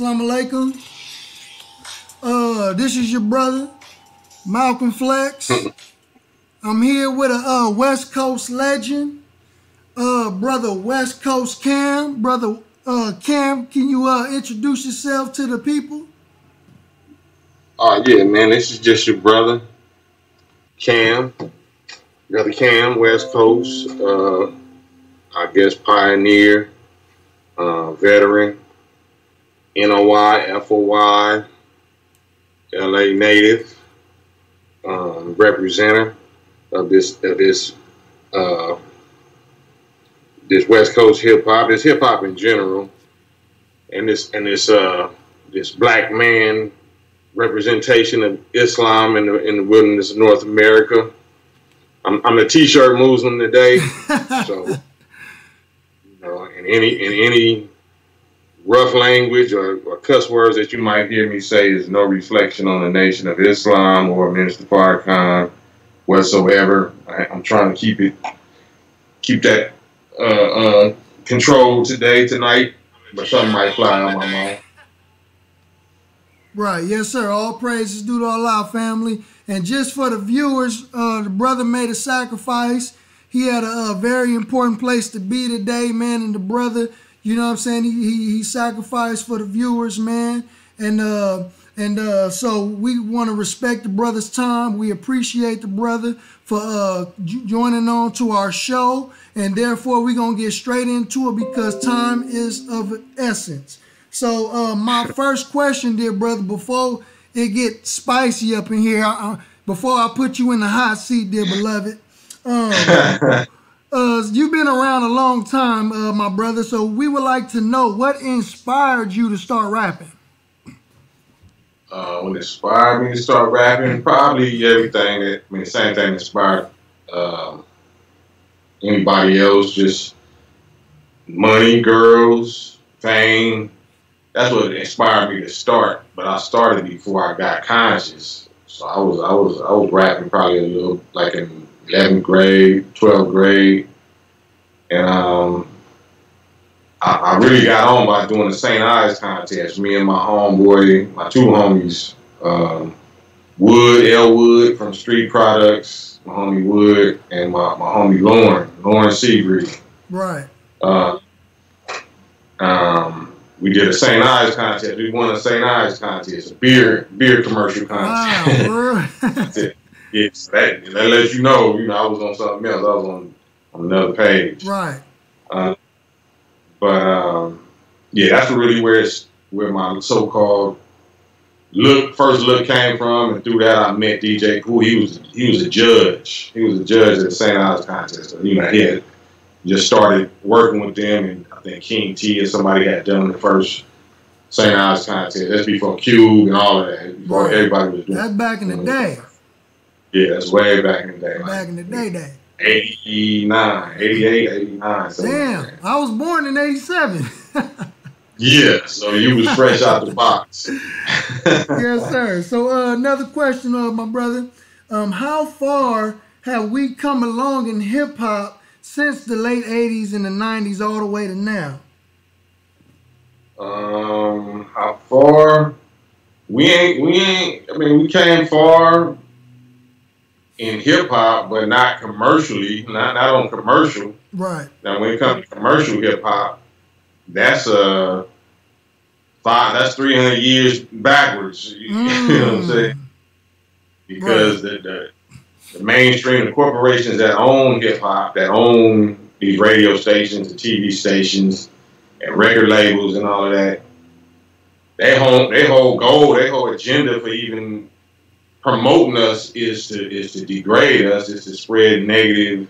Assalamu alaikum. This is your brother, Malcolm Flex. I'm here with a West Coast legend, brother Westcoast Kam. Brother Kam, can you introduce yourself to the people? Yeah, man, this is just your brother, Kam. Brother Kam, West Coast, I guess pioneer, veteran, NOI, FOI, LA native, representative of this West Coast hip hop. This hip hop in general, and this black man representation of Islam in the wilderness of North America. I'm a T-shirt Muslim today, so in any rough language or cuss words that you might hear me say is no reflection on the Nation of Islam or Minister Farrakhan whatsoever. I'm trying to keep that control tonight, but something might fly on my mind. Right, yes, sir. All praises due to Allah, family. And just for the viewers, the brother made a sacrifice. He had a very important place to be today, man. And the brother, you know what I'm saying, he sacrificed for the viewers, man. And so we want to respect the brother's time. We appreciate the brother for joining on to our show. And therefore, we're going to get straight into it because time is of essence. So my first question, dear brother, before it gets spicy up in here, before I put you in the hot seat, dear beloved, you've been around a long time, my brother, so we would like to know what inspired you to start rapping. What inspired me to start rapping? Probably everything the same thing inspired anybody else, just money, girls, fame. That's what inspired me to start, but I started before I got conscious. So I was rapping probably a little like in 11th grade, 12th grade, and I really got on by doing the 6ix9ine contest. Me and my homeboy, my two homies, Wood from Street Products, my homie Wood, and my homie Lauren Seabury. Right. We did a 6ix9ine contest. We won a 6ix9ine contest, a beer commercial contest. Wow, Yes, that lets you know, I was on something else. I was on another page. Right. Yeah, that's really where my so-called first look came from, and through that I met DJ Pooh. He was a judge. He was a judge at the 6ix9ine contest. So, he had just started working with them, and I think King T and somebody had done the first 6ix9ine contest. That's before Cube and all of that. Before everybody was doing. That's back in the day. Yeah, that's way back in the day. Back in the day. 89, 88, 89. Damn, I was born in 87. Yeah, so you was fresh out the box. Yes, sir. So another question, my brother. How far have we come along in hip hop since the late 80s and the 90s all the way to now? How far? We came far in hip hop, but not commercially, not on commercial. Right. Now when it comes to commercial hip hop, that's that's 300 years backwards. You know what I'm saying? Because the mainstream, the corporations that own hip hop, that own these radio stations, the TV stations, and record labels and all of that, they whole goal, their whole agenda for even promoting us is to degrade us, is to spread negative,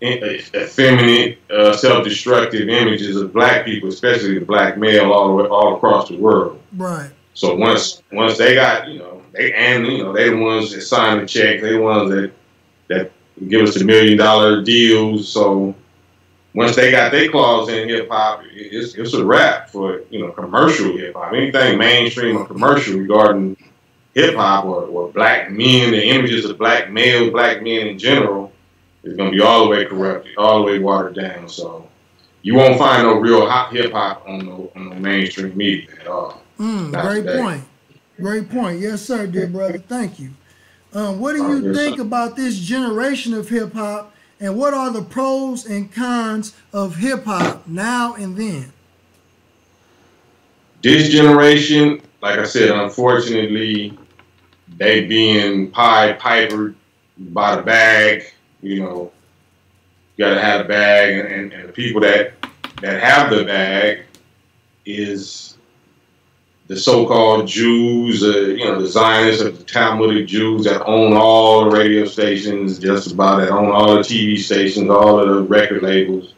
effeminate, self-destructive images of black people, especially the black male, all across the world. Right. So once they got, they the ones that sign the check, they the ones that give us the $1 million deals. So once they got their claws in hip hop, it's a wrap for commercial hip hop. Anything mainstream or commercial regarding hip hop or black men, the images of black males, black men in general, is going to be all the way corrupted, all the way watered down. So you won't find no real hip hop on the mainstream media at all. Great point. Yes, sir, dear brother. Thank you. What do you think about this generation of hip hop, and what are the pros and cons of hip hop now and then? This generation, like I said, unfortunately, they being Pied Pipered by the bag. You gotta have a bag, and the people that have the bag is the so-called Jews, the Zionists of the Talmudic Jews that own all the radio stations, just about, that own all the TV stations, all of the record labels.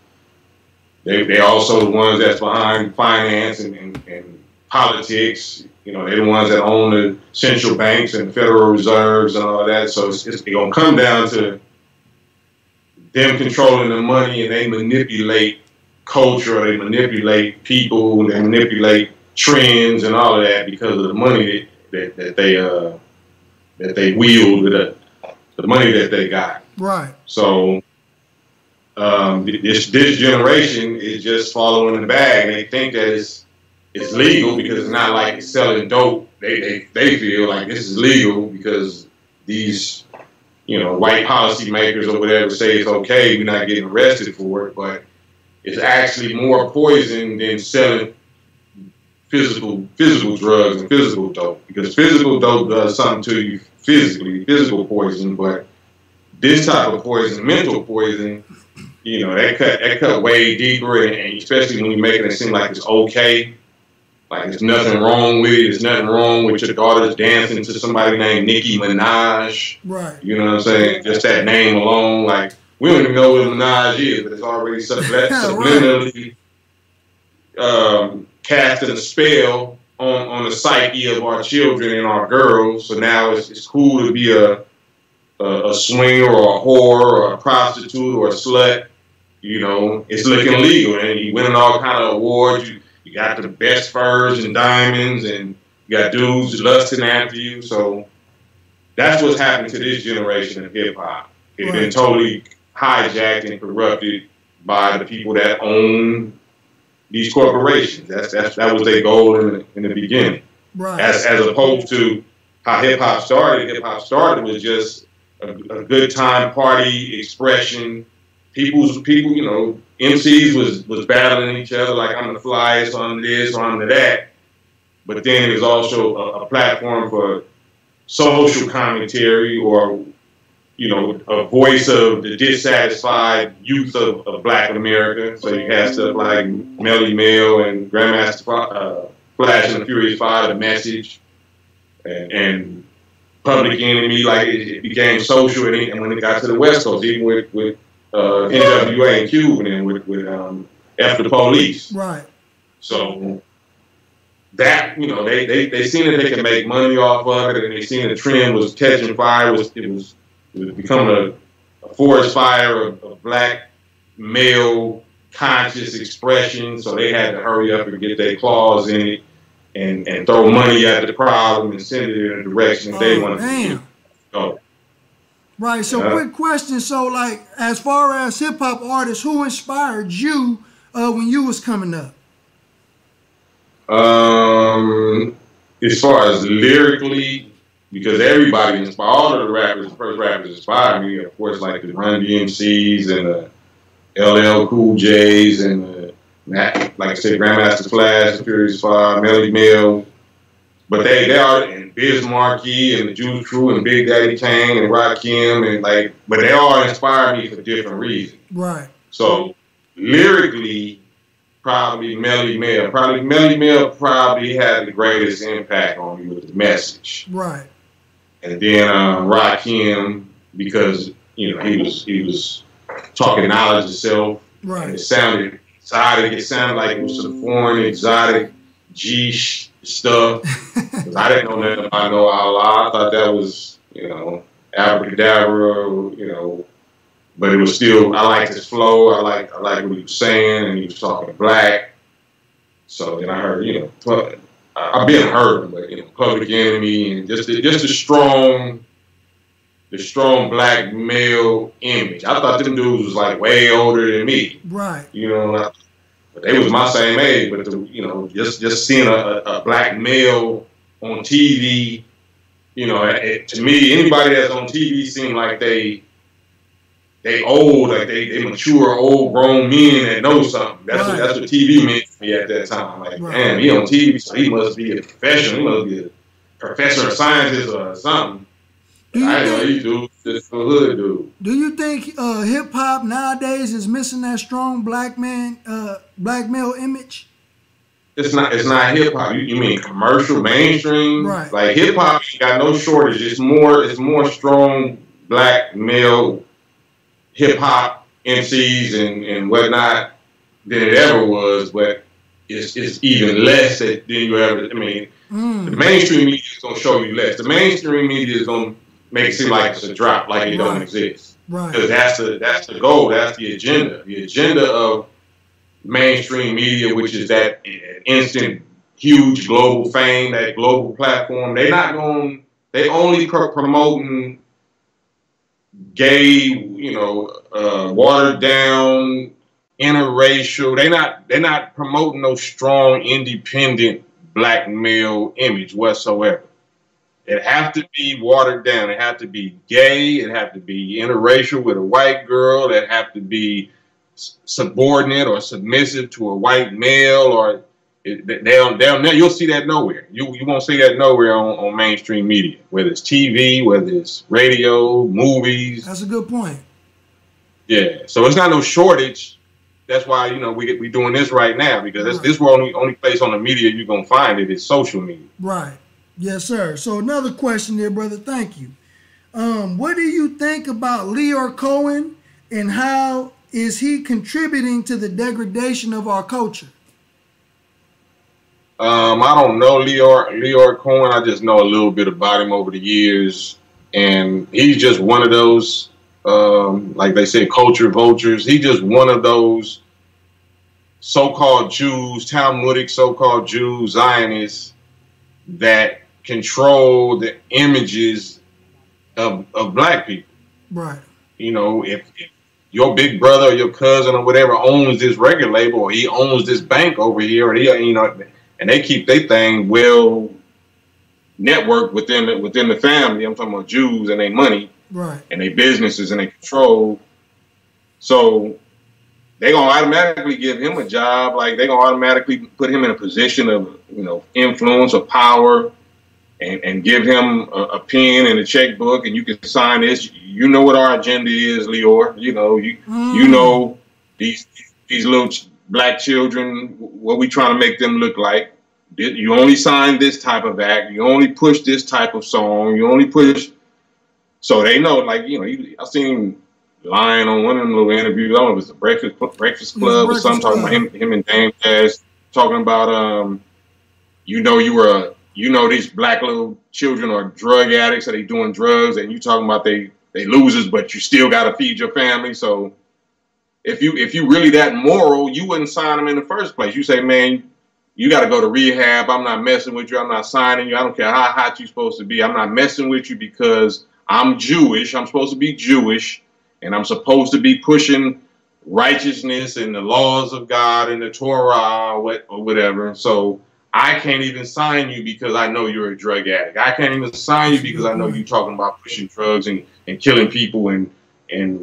They also the ones that's behind finance and politics. They're the ones that own the central banks and Federal Reserves and all of that. So it's going to come down to them controlling the money, and they manipulate culture, they manipulate people, they manipulate trends and all of that because of the money that they wield, the money that they got. Right. So this generation is just following the bag, and they think that it's legal because it's not like it's selling dope. They feel like this is legal because these white policymakers or whatever say it's okay, we're not getting arrested for it, but it's actually more poison than selling physical drugs and physical dope, because physical dope does something to you physically, physical poison, but this type of poison, mental poison, that cut way deeper, and especially when you make it seem like it's okay, like there's nothing wrong with it, there's nothing wrong with your daughter's dancing to somebody named Nicki Minaj. Right. You know what I'm saying? Just that name alone, like, we don't even know what Minaj is, but it's already subliminally casting a spell on the psyche of our children and our girls. So now it's cool to be a swinger or a whore or a prostitute or a slut. It's looking legal, and you winning all kind of awards. You got the best furs and diamonds, and you got dudes lusting after you. So that's what's happened to this generation of hip hop. It's been totally hijacked and corrupted by the people that own these corporations. That was their goal in the beginning. Right. As opposed to how hip hop started. Hip hop started was just a good time party expression. People, MCs was battling each other like, I'm the flyest on this or I'm the that. But then it was also a platform for social commentary, or a voice of the dissatisfied youth of Black America. So you had stuff like Melly Mel and Grandmaster Flash and the Furious Five, The Message, and Public Enemy. Like it became social, and when it got to the West Coast, even with NWA and Cube, and with F the Police. Right. So that, they seen that they could make money off of it, and they seen the trend was catching fire. It was becoming a forest fire of Black male conscious expression. So they had to hurry up and get their claws in it and throw money at the problem and send it in a direction that they wanted to go. Right. So quick question. So like, as far as hip hop artists, who inspired you when you was coming up? As far as lyrically, because everybody inspired, all of the rappers, the first rappers inspired me. Of course, like the Run DMCs and the LL Cool J's and the like I said, Grandmaster Flash, the Furious Five, Melly Mel. But they are, and Biz Markie and the Juice Crew and Big Daddy Kane and Rakim and but they all inspire me for different reasons. Right. So lyrically, probably Melly Mel. Melly Mel probably had the greatest impact on me with the message. Right. And then Rakim, because he was talking knowledge itself. Right. And it sounded exotic. It sounded like it was some foreign, exotic G stuff. Because I didn't know nothing about no Allah. I thought that was, abracadabra, but it was still, I liked his flow. I liked what he was saying, and he was talking black. So then I heard, I've been heard, but Public Enemy, and just the strong black male image. I thought them dudes was like way older than me. Right. But they was my same age. But just seeing a black male on TV, to me, anybody that's on TV seemed like they old, like they mature, old grown men that know something. That's what TV meant to me at that time. Like, damn, he on TV, so he must be a professional. He must be a professor of sciences or something. I didn't know he do just a hood dude. Do you think hip hop nowadays is missing that strong black male image? It's not hip hop. You mean commercial, mainstream? Right. Like hip hop ain't got no shortage. It's more strong black male hip hop MCs and whatnot than it ever was, but it's even less than you ever. I mean, the mainstream media is gonna show you less. The mainstream media is gonna make it seem like it's a drop, like it don't exist. Right. Because that's the goal. That's the agenda. The agenda of mainstream media, which is that instant, huge global fame, that global platform. They only promoting gay, watered down, interracial. They're not promoting no strong, independent black male image whatsoever. It have to be watered down. It have to be gay. It have to be interracial with a white girl. It have to be subordinate or submissive to a white male. Or you'll see that nowhere. You won't see that nowhere on mainstream media, whether it's TV, whether it's radio, movies. That's a good point. Yeah. So it's not no shortage. That's why we doing this right now, because this only place on the media you're gonna find it is social media. Right. Yes, sir. So another question there, brother. Thank you. What do you think about Lyor Cohen, and how is he contributing to the degradation of our culture? I don't know Lyor Cohen. I just know a little bit about him over the years, and he's just one of those, like they say, culture vultures. He's just one of those so-called Jews, Talmudic so-called Jews, Zionists, that control the images of black people. Right. If your big brother or your cousin or whatever owns this record label, or he owns this bank over here, or and they keep their thing well networked within the family. I'm talking about Jews and their money, right, and their businesses and their control. So they're gonna automatically give him a job. Like they're gonna automatically put him in a position of influence or power, and give him a pen and a checkbook, and you can sign this. You know what our agenda is, Lyor. You know these little black children, what we trying to make them look like. You only sign this type of act. You only push this type of song. You only push. So they know, like I seen him lying on one of them little interviews. I don't know if it was the Breakfast Club or something, talking about him and Dame Dash, talking about these black little children are drug addicts, or they doing drugs, and you talking about they losers, but you still got to feed your family. So if you really that moral, you wouldn't sign them in the first place. You say, man, you got to go to rehab. I'm not messing with you. I'm not signing you. I don't care how hot you're supposed to be. I'm not messing with you because I'm Jewish. I'm supposed to be Jewish, and I'm supposed to be pushing righteousness and the laws of God and the Torah or whatever. So I can't even sign you because I know you're a drug addict. I can't even sign you because I know you're talking about pushing drugs and killing people and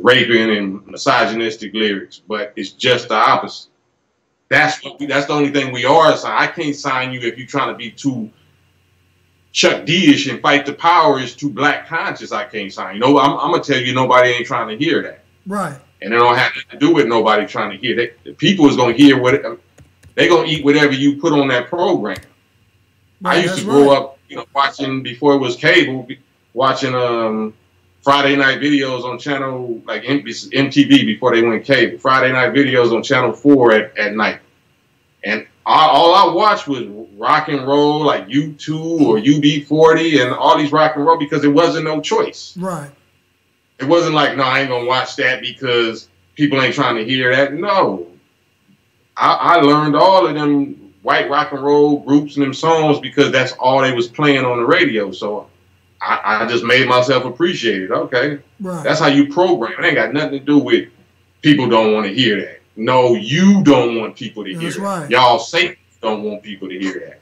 raping and misogynistic lyrics. But it's just the opposite. That's the only thing we are. So I can't sign you if you're trying to be too Chuck D-ish and fight the power is too black conscious. I can't sign. You know, I'm gonna tell you, nobody ain't trying to hear that. Right. And it don't have to do with nobody trying to hear that. The people is gonna hear what they gonna eat whatever you put on that program. Right, I used to grow up, you know, watching before it was cable, watching Friday night videos on channel like MTV before they went cable. Friday night videos on channel 4 at night, and all I watched was rock and roll, like U2 or UB40 and all these rock and roll, because there wasn't no choice. Right. It wasn't like, no, I ain't gonna watch that because people ain't trying to hear that. No, I learned all of them white rock and roll groups and them songs because that's all they was playing on the radio. So I just made myself appreciate it. Okay, right. That's how you program. It ain't got nothing to do with people don't want to hear that. No, you don't want people to hear that. Right. Y'all say don't want people to hear that.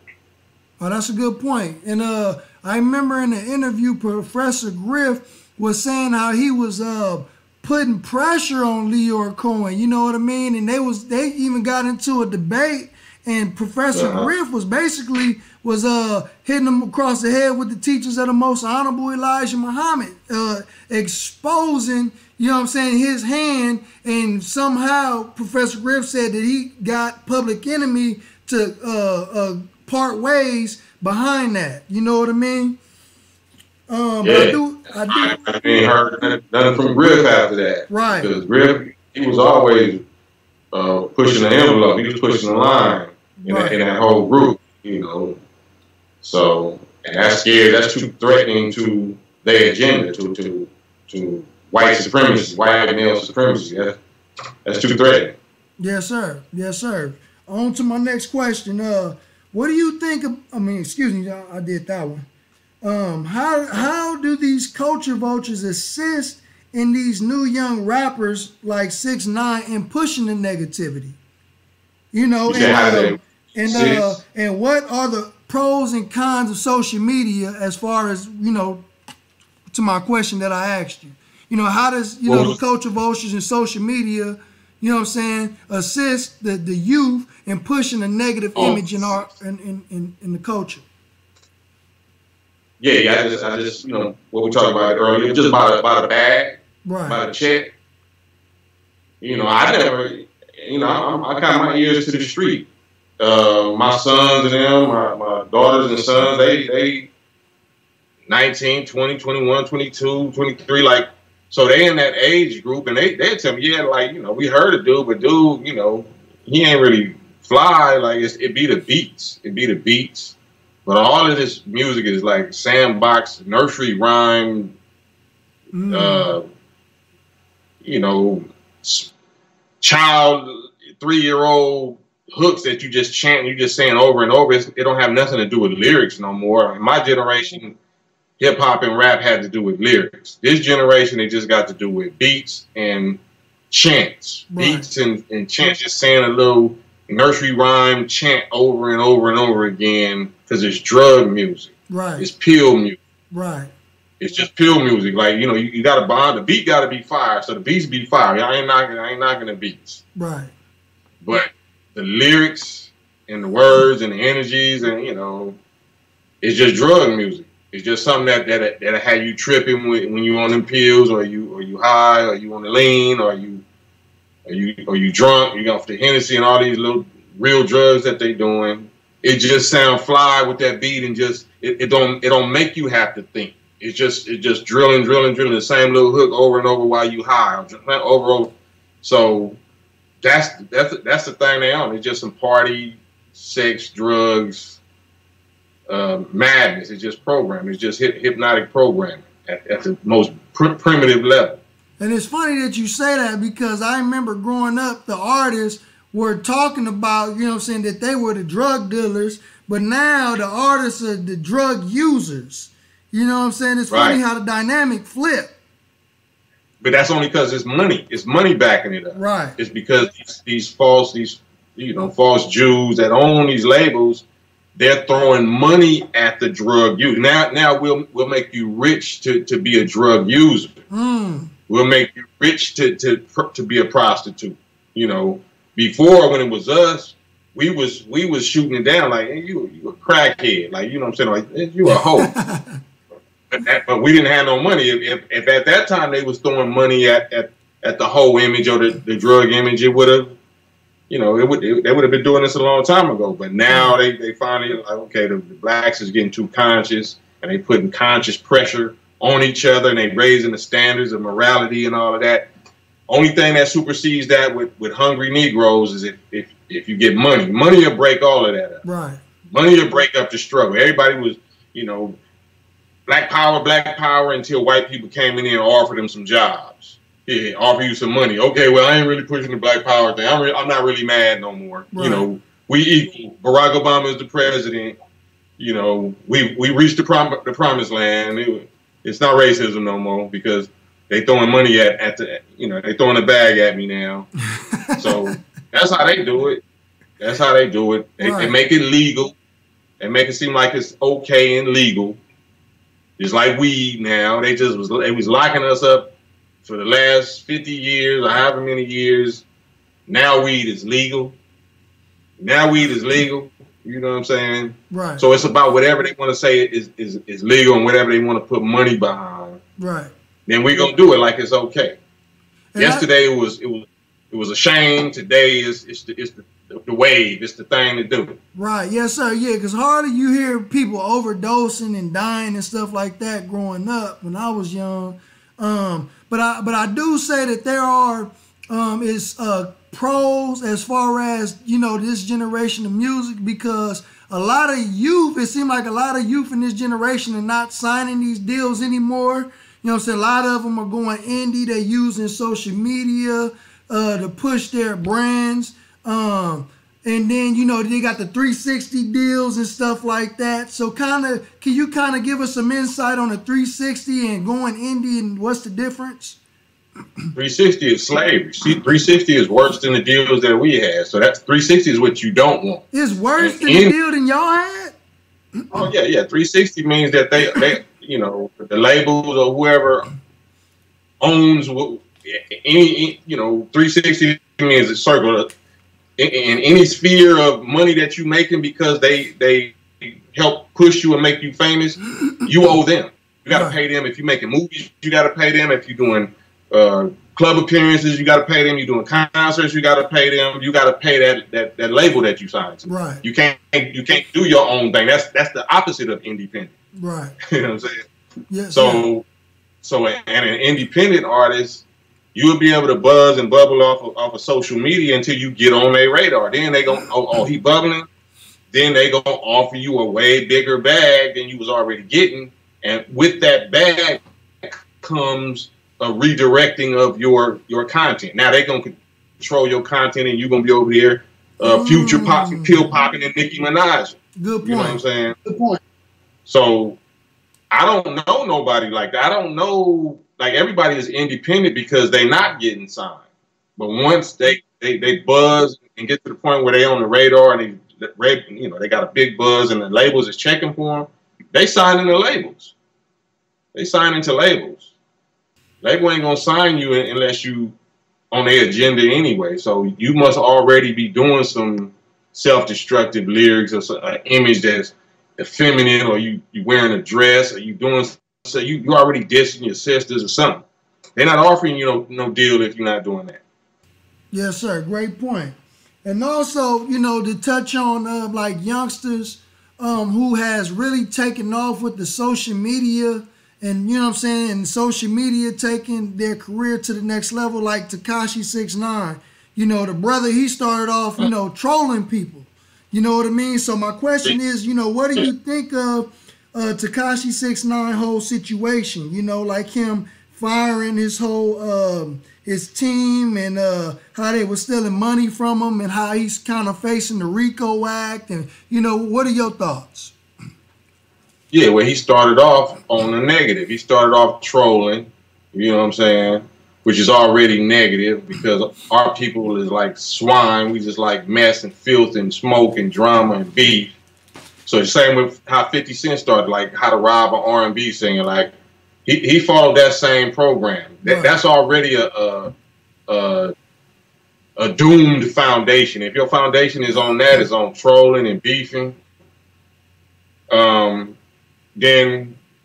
Oh, that's a good point. And I remember in the interview, Professor Griff was saying how he was putting pressure on Leor Cohen. You know what I mean? And they even got into a debate, and Professor Griff was basically hitting him across the head with the teachings of the most honorable Elijah Muhammad, exposing, you know what I'm saying, his hand. And somehow Professor Griff said that he got Public Enemy to part ways behind that. You know what I mean? But I ain't heard nothing from Griff after that. Right. Because Griff, he was always pushing the envelope. He was pushing the line in that whole group, you know. So, and that's scary. That's too threatening to their agenda, to white supremacy, white male supremacy. That's too threatening. Yes, sir. Yes, sir. On to my next question. What do you think of, excuse me, I did that one. How do these culture vultures assist in these new young rappers like 6ix9ine in pushing the negativity? You know, and what are the pros and cons of social media as far as, you know, to my question that I asked you? You know, how does, you know, the culture vultures and social media, you know what I'm saying, assist the youth in pushing a negative image in our in the culture? Yeah, I just, you know, what we talked about earlier, just by the bag, by the check. You know, I never, you know, I got my ears to the street. My sons and them, my daughters and sons, they 19, 20, 21, 22, 23, like, so they in that age group, and they tell me, yeah, like, you know, we heard a dude, but dude, you know, he ain't really fly. Like, it be the beats. It be the beats. But all of this music is like sandbox, nursery rhyme, you know, child, 3-year-old hooks that you just chant, you just saying over and over. It don't have nothing to do with lyrics no more. In my generation, hip hop and rap had to do with lyrics. This generation, it just got to do with beats and chants. Right. Beats and chants, just saying a little nursery rhyme chant over and over and over again, because it's drug music. Right. It's pill music. Right. It's just pill music. Like, you know, you got to bond. The beat got to be fire, so the beats be fire. I ain't knocking the beats. Right. But the lyrics and the words and the energies and, you know, it's just drug music. It's just something that had you tripping when you on them pills, or you high, or you on the lean, or you drunk. You go for the Hennessy and all these little real drugs that they doing. It just sound fly with that beat, and just it don't make you have to think. It's just drilling the same little hook over and over while you high, over. So that's the thing they on. It's just some party, sex, drugs. Madness. It's just programming. It's just hypnotic programming at the most primitive level. And it's funny that you say that, because I remember growing up, the artists were talking about, you know what I'm saying, that they were the drug dealers, but now the artists are the drug users. You know what I'm saying? It's funny how the dynamic flipped. But that's only because it's money. It's money backing it up. Right. It's because these false Jews that own these labels, they're throwing money at the drug use. Now we'll make you rich to be a drug user. We'll make you rich to be a prostitute. You know, before, when it was us, we was shooting it down like, hey, you a crackhead, like, you know what I'm saying, like, hey, you a hoe. but we didn't have no money. If at that time they was throwing money at the whole image or the drug image, it would have, you know, they would have been doing this a long time ago. But now they finally like, okay, the blacks is getting too conscious, and they putting conscious pressure on each other, and they raising the standards of morality and all of that. Only thing that supersedes that with hungry Negroes is if you get money. Money will break all of that up. Right. Money will break up the struggle. Everybody was, you know, black power until white people came in there and offered them some jobs. Yeah, offer you some money. Okay, well, I ain't really pushing the black power thing. I'm not really mad no more. Right. You know, we equal. Barack Obama is the president. You know, we reached the promised land. It's not racism no more because they throwing money at the, you know, they throwing a bag at me now. So that's how they do it. That's how they do it. They make it legal. They make it seem like it's okay and legal. It's like weed now. They was locking us up for the last 50 years or however many years. Now weed is legal. You know what I'm saying? Right. So it's about whatever they want to say is legal and whatever they want to put money behind. Right. Then we're gonna do it like it's okay. And yesterday it was a shame. Today it's the wave. It's the thing to do. Right. Yes, sir. Yeah, because hardly you hear people overdosing and dying and stuff like that growing up when I was young. But I do say that there are pros as far as, you know, this generation of music, because a lot of youth, it seems like a lot of youth in this generation are not signing these deals anymore. You know what I'm saying? A lot of them are going indie. They're using social media to push their brands. And then, you know, they got the 360 deals and stuff like that. So can you kind of give us some insight on the 360 and going indie and what's the difference? 360 is slavery. See, 360 is worse than the deals that we had. So that's 360 is what you don't want. It's worse than the deal than y'all had? Oh, yeah. 360 means that they you know, the labels or whoever owns any, you know, 360 means a circle in any sphere of money that you're making because they help push you and make you famous. You owe them. You got to pay them. If you're making movies, you got to pay them. If you're doing club appearances, you got to pay them. You're doing concerts, you got to pay them. You got to pay that label that you signed to. Right. You can't do your own thing. That's the opposite of independent. Right. You know what I'm saying? Yes. So and an independent artist, you will be able to buzz and bubble off of social media until you get on their radar. Then they go, he bubbling. Then they gonna offer you a way bigger bag than you was already getting, and with that bag comes a redirecting of your content. Now they gonna control your content, and you're gonna be over there future popping, pill popping, and Nicki Minaj. Good point. You know what I'm saying? Good point. So I don't know nobody like that. I don't know, like, everybody is independent because they're not getting signed. But once they buzz and get to the point where they on the radar and they got a big buzz and the labels is checking for them, they sign into labels. They sign into labels. Label ain't gonna sign you unless you on their agenda anyway. So you must already be doing some self-destructive lyrics or an image that's effeminate, or you wearing a dress, or you doing so you already dissing your sisters or something. They're not offering you no deal if you're not doing that. Yes, sir. Great point. And also, you know, to touch on like youngsters who has really taken off with the social media, and you know what I'm saying, and social media taking their career to the next level, like Tekashi 6ix9ine. You know, the brother, he started off, you know, trolling people. You know what I mean? So my question is, you know, what do you think of Tekashi 6ix9ine whole situation? You know, like him firing his whole his team, and how they were stealing money from him, and how he's kind of facing the RICO Act, and you know, what are your thoughts? Yeah, well, he started off on the negative. He started off trolling, you know what I'm saying, which is already negative because our people is like swine. We just like mess and filth and smoke and drama and beef. So the same with how 50 Cent started, like how to rob an R&B singer. Like he followed that same program. That's already a a doomed foundation. If your foundation is on that, is on trolling and beefing, then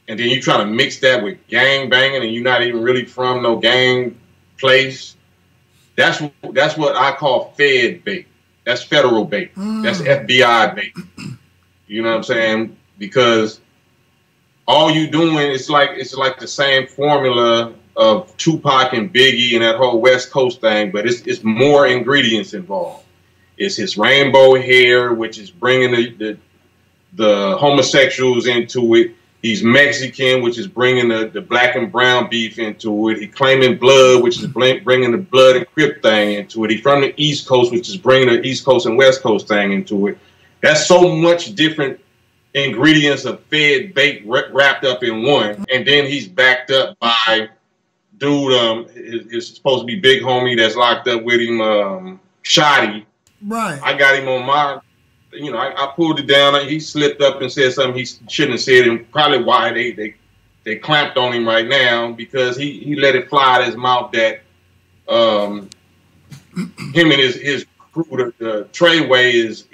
you try to mix that with gang banging, and you're not even really from no gang place. That's what I call Fed bait. That's federal bait. That's FBI bait. You know what I'm saying? Because all you doing is it's like the same formula of Tupac and Biggie and that whole West Coast thing, but it's more ingredients involved. It's his rainbow hair, which is bringing the homosexuals into it. He's Mexican, which is bringing the black and brown beef into it. He claiming blood, which is bringing the blood and Crip thing into it. He's from the East Coast, which is bringing the East Coast and West Coast thing into it. That's so much different ingredients of Fed bait wrapped up in one. And then he's backed up by dude, is supposed to be big homie that's locked up with him, Shoddy. Right. I got him on my... You know, I pulled it down. He slipped up and said something he shouldn't have said, and probably why they clamped on him right now, because he let it fly out of his mouth that him and his crew, the Treyway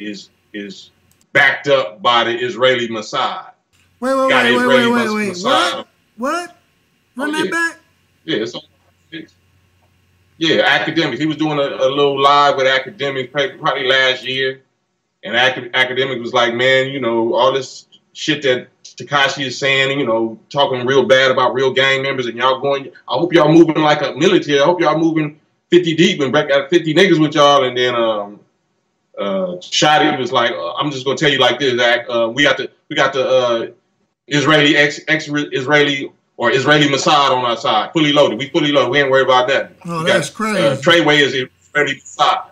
is backed up by the Israeli Mossad. Wait. What? Run that back? Yeah, it's on. Yeah, Academics. He was doing a little live with Academics probably last year. And Academic was like, man, you know, all this shit that Tekashi is saying, you know, talking real bad about real gang members, and y'all going, I hope y'all moving like a military. I hope y'all moving 50 deep and got 50 niggas with y'all. And then Shadi was like, I'm just gonna tell you like this, Zach. We got the Israeli Israeli Mossad on our side, fully loaded. We fully loaded. We ain't worried about that. Oh, that's crazy. Treyway is Israeli Mossad.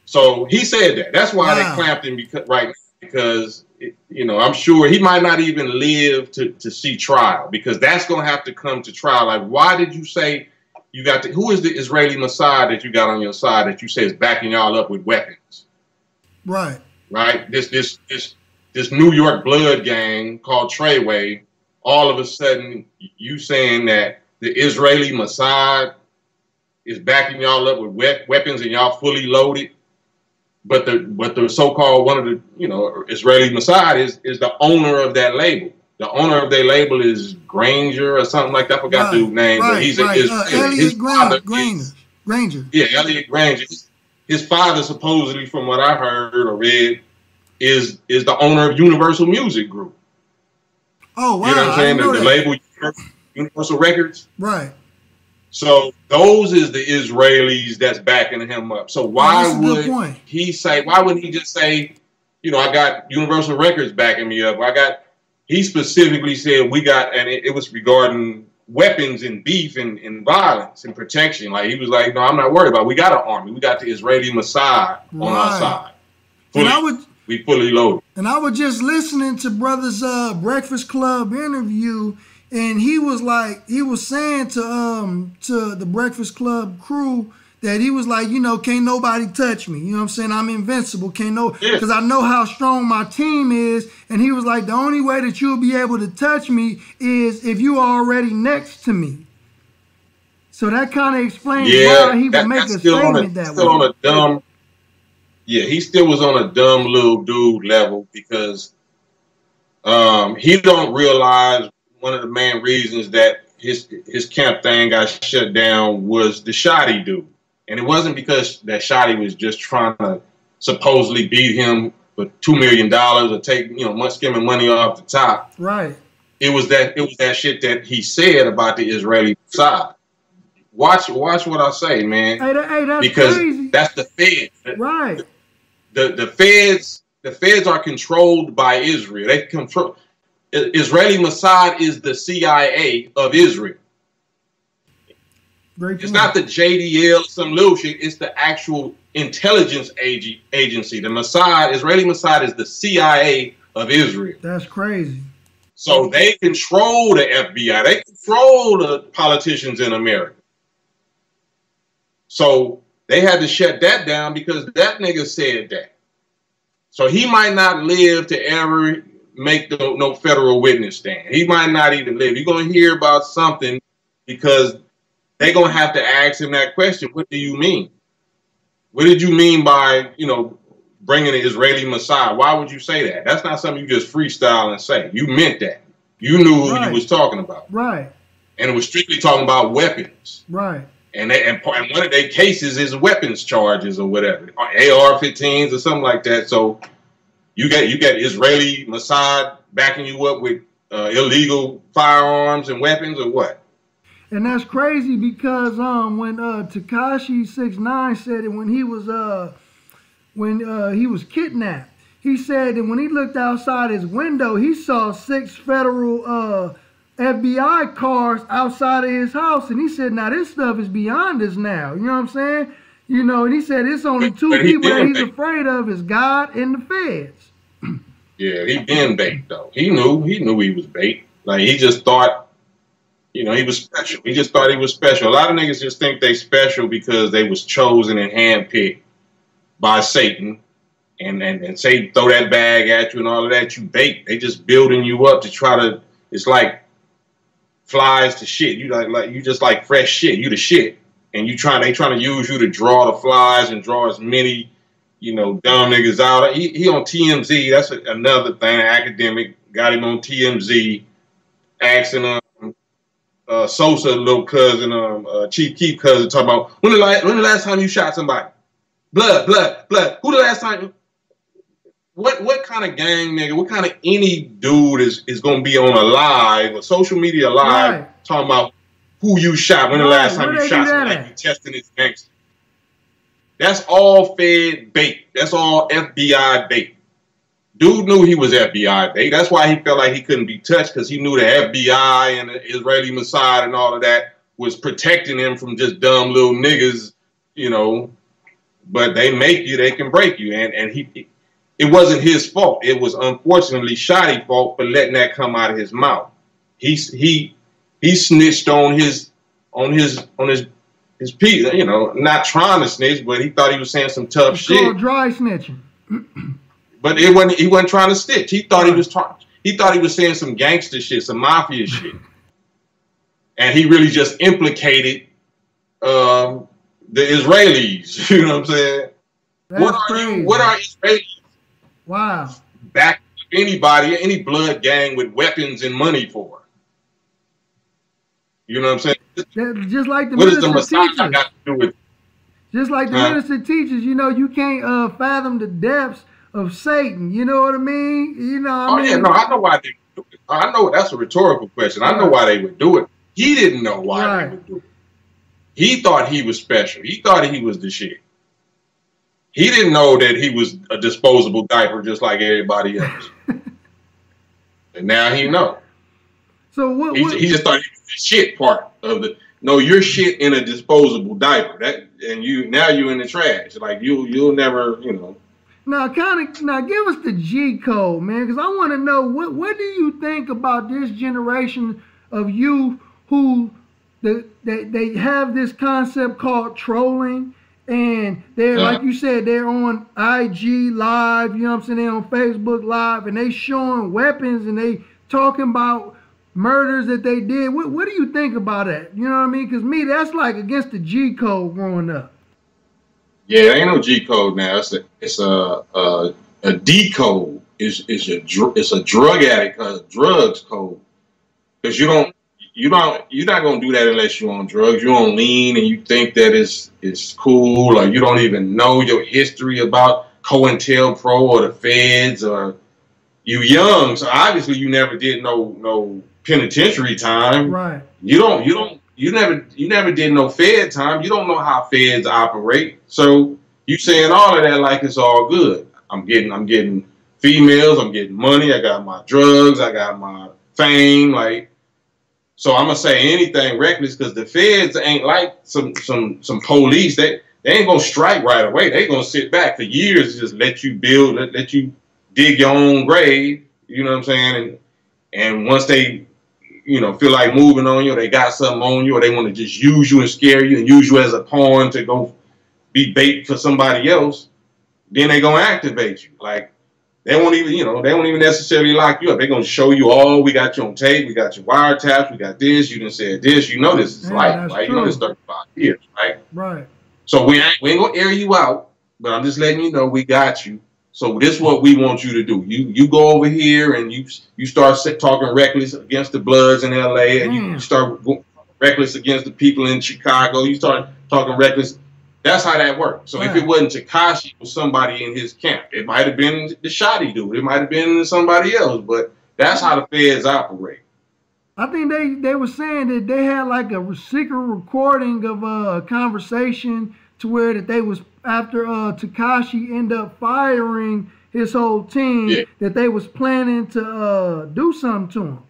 So he said that. That's why they clamped him because you know, I'm sure he might not even live to see trial, because that's going to have to come to trial. Like, why did you say you got who is the Israeli Mossad that you got on your side that you say is backing y'all up with weapons? Right. Right. This New York blood gang called Treyway. All of a sudden, you saying that the Israeli Mossad is backing y'all up with weapons and y'all fully loaded. But the so-called one of the, you know, Israeli Mossad is the owner of that label. The owner of their label is Granger or something like that. I forgot the name, but he's Elliot Granger. Yeah, Elliot Granger. His father, supposedly, from what I heard or read, is the owner of Universal Music Group. Oh wow! You know what I'm saying? The label Universal Records. Right. So those is the Israelis that's backing him up. So why would he say? Why wouldn't he just say, you know, I got Universal Records backing me up? He specifically said we got, and it was regarding weapons and beef and violence and protection. Like he was like, no, I'm not worried about it. We got an army. We got the Israeli Mossad on our side. We fully loaded. And I was just listening to Brother's Breakfast Club interview. And he was saying to the Breakfast Club crew that he was like, you know, can't nobody touch me. You know what I'm saying? I'm invincible. Because I know how strong my team is. And he was like, the only way that you'll be able to touch me is if you are already next to me. So that kind of explains why he would make a statement that way. He still was on a dumb little dude level, because he don't realize one of the main reasons that his camp thing got shut down was the Shoddy dude. And it wasn't because that Shoddy was just trying to supposedly beat him for $2 million or take, you know, skimming money off the top. Right. It was that shit that he said about the Israeli side. Watch what I say, man. Hey, that's because crazy. That's the Feds. Right. The Feds are controlled by Israel. They control. Israeli Mossad is the CIA of Israel. It's not the JDL, some little shit. It's the actual intelligence agency. The Mossad, Israeli Mossad, is the CIA of Israel. That's crazy. So they control the FBI. They control the politicians in America. So they had to shut that down because that nigga said that. So he might not live to ever make no federal witness stand. He might not even live. You're going to hear about something because they're going to have to ask him that question. What do you mean? What did you mean by, you know, bringing the Israeli Messiah? Why would you say that? That's not something you just freestyle and say. You meant that. You knew who you was talking about. Right. And it was strictly talking about weapons. Right. And one of their cases is weapons charges or whatever, AR-15s or something like that. So you got Israeli Mossad backing you up with illegal firearms and weapons or what? And that's crazy because when Tekashi 6ix9ine said it when he was kidnapped, he said that when he looked outside his window, he saw 6 federal FBI cars outside of his house, and he said, "Now this stuff is beyond us now." You know what I'm saying? You know, and he said it's only two people that he's afraid of is God and the feds. Yeah, he been bait though. He knew he was bait. Like he just thought, you know, he was special. He just thought he was special. A lot of niggas just think they special because they was chosen and handpicked by Satan, and Satan throw that bag at you and all of that. You bait. They just building you up to try to. It's like flies to shit. You like you just like fresh shit. You the shit, and they trying to use you to draw the flies and draw as many, you know, dumb niggas out. He on TMZ. That's another thing. Academic got him on TMZ, asking Sosa little cousin, Chief Keef cousin, talking about when the last time you shot somebody? Blood. Who the last time? What kind of gang nigga? What kind of any dude is gonna be on a live, a social media live, talking about who you shot? When the last time you shot somebody? You testing his gangster. That's all Fed bait. That's all FBI bait. Dude knew he was FBI bait. That's why he felt like he couldn't be touched, because he knew the FBI and the Israeli Mossad and all of that was protecting him from just dumb little niggas, you know. But they make you, they can break you, and it wasn't his fault. It was unfortunately Shotty's fault for letting that come out of his mouth. He snitched on his piece, you know, not trying to snitch, but he thought he was saying some tough shit. Called dry snitching. But he wasn't trying to stitch. He thought he was saying some gangster shit, some mafia shit. And he really just implicated the Israelis. You know what I'm saying? What are Israelis? Wow. Back anybody, any blood gang with weapons and money for? You know what I'm saying? Just like the what does the Messiah got to do with? Just like the minister teaches, you know, you can't fathom the depths of Satan. You know what I mean? You know. Yeah, no, I know why they do it. I know that's a rhetorical question. I know why they would do it. He didn't know why they would do it. He thought he was special. He thought he was the shit. He didn't know that he was a disposable diaper just like everybody else. And now he know. So what? He just thought he was the shit part of the. No, you're shit in a disposable diaper. And you're in the trash. Like you'll never, you know. Now give us the G code, man, because I want to know what do you think about this generation of youth who they have this concept called trolling. And they're, like you said, they're on IG Live, you know what I'm saying? They're on Facebook Live, and they showing weapons, and they talking about murders that they did. What do you think about that? You know what I mean? Because me, that's like against the G code growing up. Yeah, there ain't no G code now. It's a D code. It's a drug addict drugs code. Because you're not gonna do that unless you're on drugs. You're on lean and you think that it's cool, or you don't even know your history about COINTELPRO or the feds, or you young, so obviously you never did no penitentiary time. Right. You never did no fed time. You don't know how feds operate. So you saying all of that like it's all good. I'm getting females, I'm getting money, I got my drugs, I got my fame, like. So I'm gonna say anything reckless, because the feds ain't like some police. They ain't gonna strike right away. They gonna sit back for years, just let you build, let you dig your own grave. You know what I'm saying? And once they, you know, feel like moving on you, or they got something on you, or they want to just use you and scare you and use you as a pawn to go be bait for somebody else, then they gonna activate you. Like. They won't even necessarily lock you up. They're going to show you all. We got you on tape. We got your wiretaps. We got this. You done said this. You know this is life, right? You know this 35 years, right? Right. So we ain't gonna air you out, but I'm just letting you know we got you. So this is what we want you to do. You go over here and you start talking reckless against the Bloods in L.A. and you start reckless against the people in Chicago. You start talking reckless. That's how that works. So if it wasn't Tekashi, it was somebody in his camp. It might have been the Shotty dude. It might have been somebody else. But that's how the feds operate. I think they were saying that they had like a secret recording of a conversation to where that they was after Tekashi ended up firing his whole team, that they was planning to do something to him.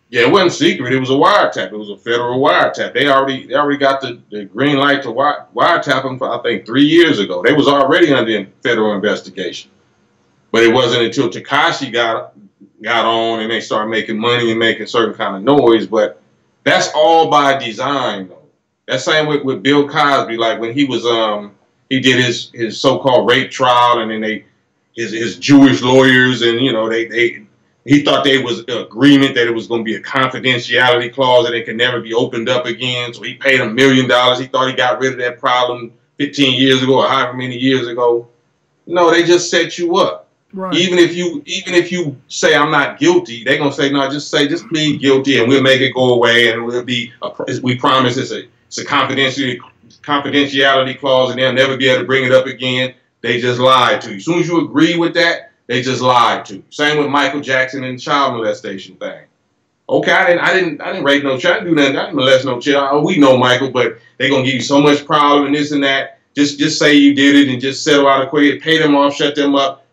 Yeah, it wasn't secret. It was a wiretap. It was a federal wiretap. They already got the green light to wiretap him for, I think, 3 years ago. They was already under federal investigation. But it wasn't until Tekashi got on and they started making money and making certain kind of noise. But that's all by design, though. That same with Bill Cosby, like when he was he did his so-called rape trial, and then his Jewish lawyers, and you know he thought there was an agreement that it was going to be a confidentiality clause that it could never be opened up again. So he paid $1 million. He thought he got rid of that problem 15 years ago or however many years ago. No, they just set you up. Right. Even if you say I'm not guilty, they're gonna say no. Just plead guilty, and we'll make it go away, and we promise it's a confidentiality clause, and they'll never be able to bring it up again. They just lied to you. As soon as you agree with that, they just lied to you. Same with Michael Jackson and the child molestation thing. Okay, I didn't rape no child, I didn't do nothing, I didn't molest no child. Oh, we know, Michael, but they're gonna give you so much problem and this and that. Just say you did it and just settle out of court, pay them off, shut them up.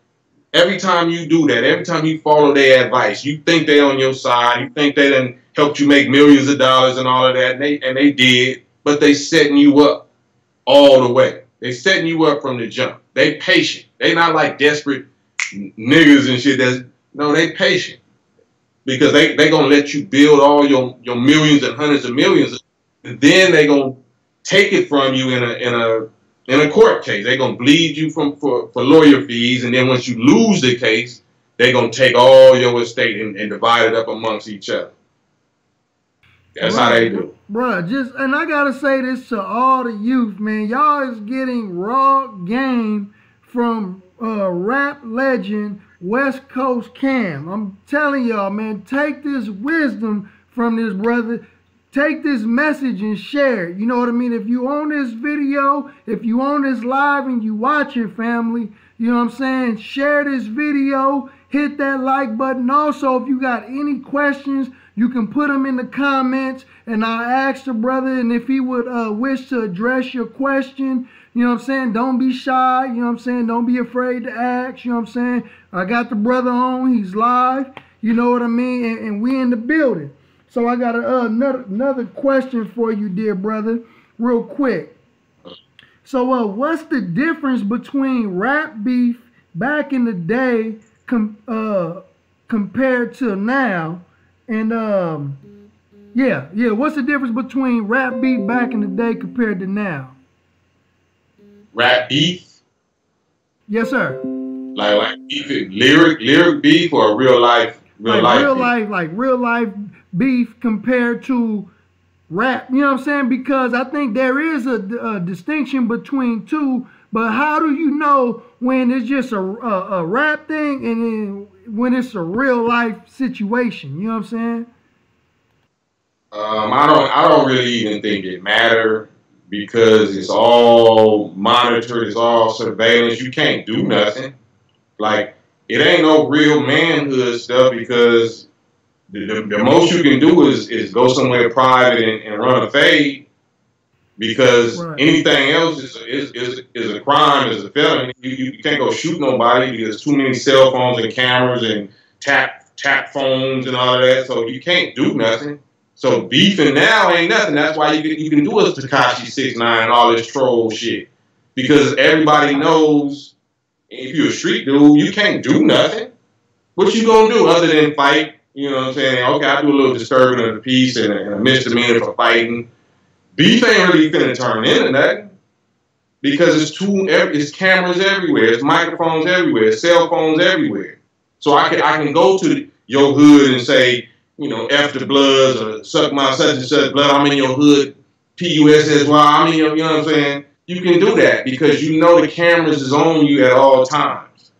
Every time you do that, every time you follow their advice, you think they're on your side, you think they done helped you make millions of dollars and all of that, and they did, but they setting you up all the way. They setting you up from the jump. They patient. They not like desperate niggas and shit. No, they patient. Because they gonna let you build all your millions and hundreds of millions, and then they gonna take it from you in a court case. They're going to bleed you for lawyer fees, and then once you lose the case, they're going to take all your estate and divide it up amongst each other. That's how they do. Bruh, and I got to say this to all the youth, man. Y'all is getting raw game from rap legend Westcoast Kam. I'm telling y'all, man, take this wisdom from this brother. Take this message and share it. You know what I mean? If you own this video, if you own this live and you watch it, family, you know what I'm saying? Share this video, hit that like button. Also, if you got any questions, you can put them in the comments and I'll ask the brother, and if he would wish to address your question, you know what I'm saying? Don't be shy, you know what I'm saying? Don't be afraid to ask, you know what I'm saying? I got the brother on, he's live, you know what I mean? And we in the building. So I got another question for you, dear brother, real quick. So what's the difference between rap beef back in the day compared to now? And what's the difference between rap beef back in the day compared to now? Rap beef? Yes, sir. Like beef, lyric beef, or real life beef compared to rap, you know what I'm saying? Because I think there is a distinction between two, but how do you know when it's just a rap thing and then when it's a real life situation? You know what I'm saying? I don't really even think it matters, because it's all monitored, it's all surveillance. You can't do nothing. Like, it ain't no real manhood stuff, because the most you can do is go somewhere private and run a fade, because anything else is a crime, is a felony. You can't go shoot nobody because too many cell phones and cameras and tap phones and all of that. So you can't do nothing. So beefing now ain't nothing. That's why you can do a Tekashi 6ix9ine and all this troll shit, because everybody knows if you're a street dude, you can't do nothing. What you gonna do other than fight? You know what I'm saying? Okay, I do a little disturbing of the peace and a misdemeanor for fighting. Beef ain't really finna turn into nothing, because it's cameras everywhere, it's microphones everywhere, it's cell phones everywhere. So I can go to your hood and say, you know, F the Bloods, or suck my such and such blood. I'm in your hood, PUSSY. I'm in your, you know what I'm saying? you can do that because you know the cameras is on you at all times.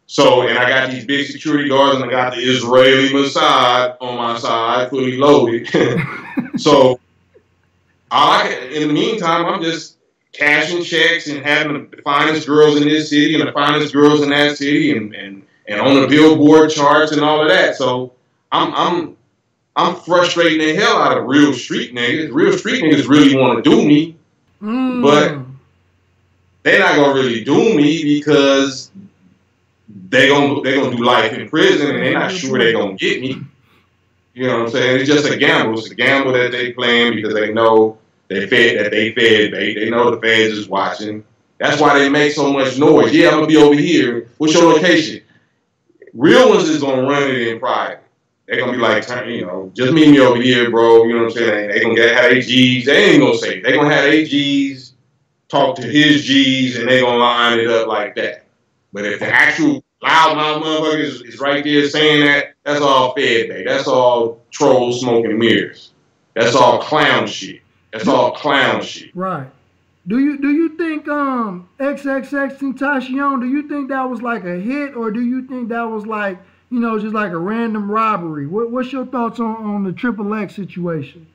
So, and I got these big security guards, and I got the Israeli Mossad on my side, fully loaded. So, in the meantime, I'm just cashing checks and having the finest girls in this city and the finest girls in that city, and on the Billboard charts and all of that. So, I'm frustrating the hell out of real street niggas. Real street niggas really want to do me, but they're not gonna really do me because they gonna do life in prison, and they're not sure they're gonna get me. You know what I'm saying? It's just a gamble. It's a gamble that they playing because they know they fed bait. They know the feds is watching. That's why they make so much noise. Yeah, I'm gonna be over here. What's your location? Real ones is gonna run it in private. They're gonna be like, you know, just meet me over here, bro. You know what I'm saying? They gonna have their G's. They ain't gonna say it. They gonna have their G's, talk to his G's, and they gonna line it up like that. But if the actual loudmouth motherfucker is right there saying that, that's all fed bait. That's all trolls smoking mirrors. That's all clown shit. That's all clown shit. Right. Do you think XXX Tentacion, do you think that was like a hit, or do you think that was like, you know, just like a random robbery? What's your thoughts on the XXX situation?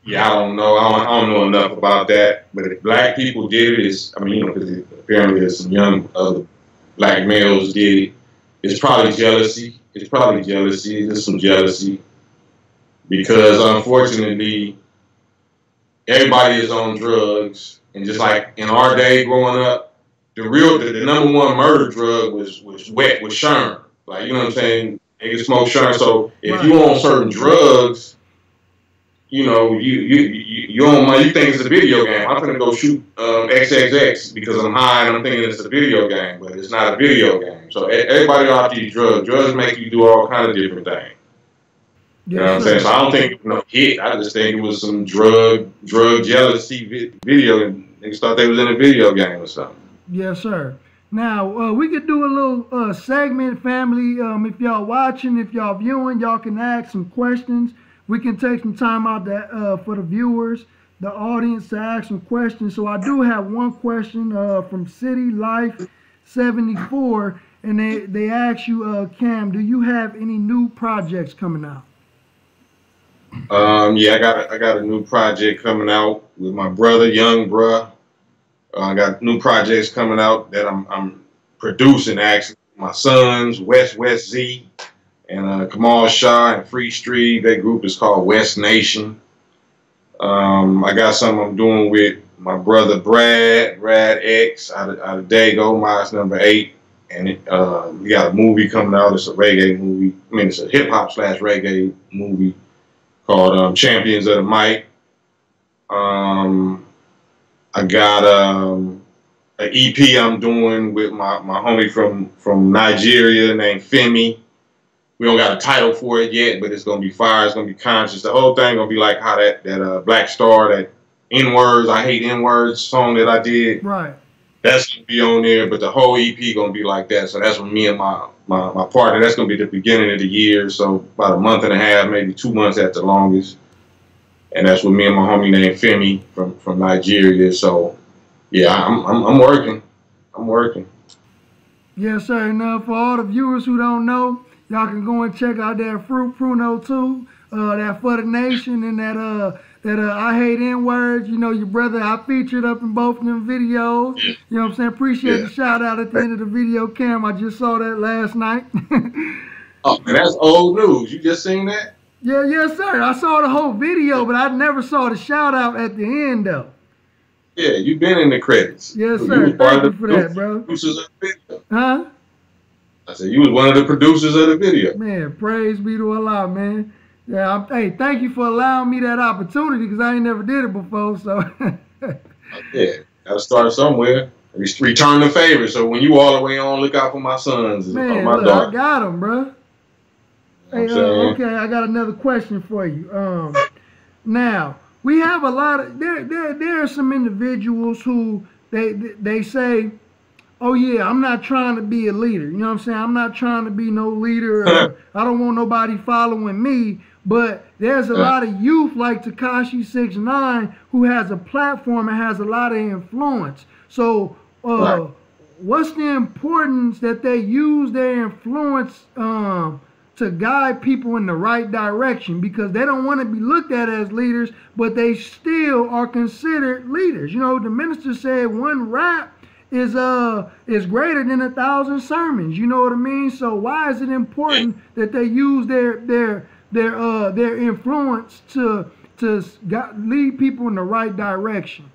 Yeah, I don't know. I don't know enough about that. But if black people did it, it's, I mean, you know, because apparently there's some young other black males did it. It's probably jealousy. It's probably jealousy. There's some jealousy. Because unfortunately, everybody is on drugs. And just like in our day growing up, the number one murder drug was Sherm. Like, you know what I'm saying? Niggas smoke Sherm. So if you on certain drugs, you know, you think it's a video game. I'm gonna go shoot XXX because I'm high and I'm thinking it's a video game, but it's not a video game. So everybody off these drugs. Drugs make you do all kinds of different things. You know what I'm saying? So I don't think it was no hit. I just think it was some drug jealousy video, and niggas thought they was in a video game or something. Yes, sir. Now, we could do a little segment, family. If y'all watching, if y'all viewing, y'all can ask some questions. We can take some time out for the viewers, the audience, to ask some questions. So I do have one question from City Life 74, and they ask you, Cam, do you have any new projects coming out? Yeah, I got a new project coming out with my brother, young bruh. I got new projects coming out that I'm producing, actually. My sons, West Z, and Kamal Shah and Free Street. That group is called West Nation. I got something I'm doing with my brother Brad X out of Dago, Miles number 8. And we got a movie coming out. It's a reggae movie. I mean, it's a hip hop / reggae movie called Champions of the Mic. I got an EP I'm doing with my homie from Nigeria named Femi. We don't got a title for it yet, but it's gonna be fire. It's gonna be conscious. The whole thing gonna be like how that Black Star, that N-words, I hate N-words song that I did. Right. That's gonna be on there, but the whole EP gonna be like that. So that's with me and my partner. That's gonna be the beginning of the year. So about a month and a half, maybe 2 months at the longest. And that's with me and my homie named Femi from Nigeria. So yeah, I'm working. I'm working. Yes, sir. And for all the viewers who don't know, y'all can go and check out that Fruit Pruno 2, that For the Nation, and that I Hate N-Words. You know, your brother, I featured up in both of them videos. You know what I'm saying? Appreciate the shout out at the end of the video, Cam. I just saw that last night. Oh, man, that's old news. You just seen that? Yeah, yes, sir. I saw the whole video, but I never saw the shout out at the end, though. Yeah, you've been in the credits. Yes, sir. Thank you for that, bro. Producers of the video. Huh? I said you was one of the producers of the video. Man, praise be to Allah, man. Yeah, hey, thank you for allowing me that opportunity because I ain't never did it before. So. Yeah, gotta start somewhere. Return the favor. So when you all the way on, look out for my sons. Man, my look, I got them, bro. Hey, okay, I got another question for you. Now we have a lot of there are some individuals who they say, oh yeah, I'm not trying to be a leader. You know what I'm saying? I'm not trying to be no leader. I don't want nobody following me. But there's a lot of youth like Tekashi 6ix9ine who has a platform and has a lot of influence. So what's the importance that they use their influence to guide people in the right direction? Because they don't want to be looked at as leaders, but they still are considered leaders. You know, the minister said one rap is greater than 1,000 sermons. You know what I mean? So why is it important that they use their influence to lead people in the right direction?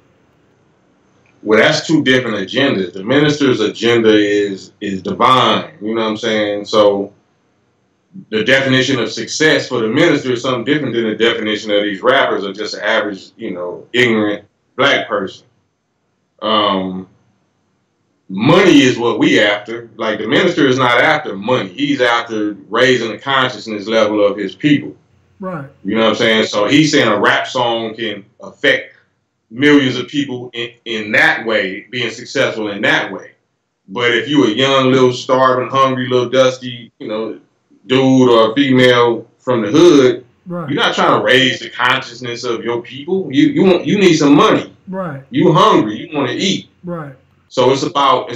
Well, that's two different agendas. The minister's agenda is divine. You know what I'm saying? So the definition of success for the minister is something different than the definition of these rappers or just an average, you know, ignorant black person. Money is what we after. Like, the minister is not after money. He's after raising the consciousness level of his people. Right. You know what I'm saying? So he's saying a rap song can affect millions of people in that way, being successful in that way. But if you a young, little starving, hungry, little dusty, you know, dude or female from the hood, you're not trying to raise the consciousness of your people. You need some money. Right. You hungry. You want to eat. Right. So it's about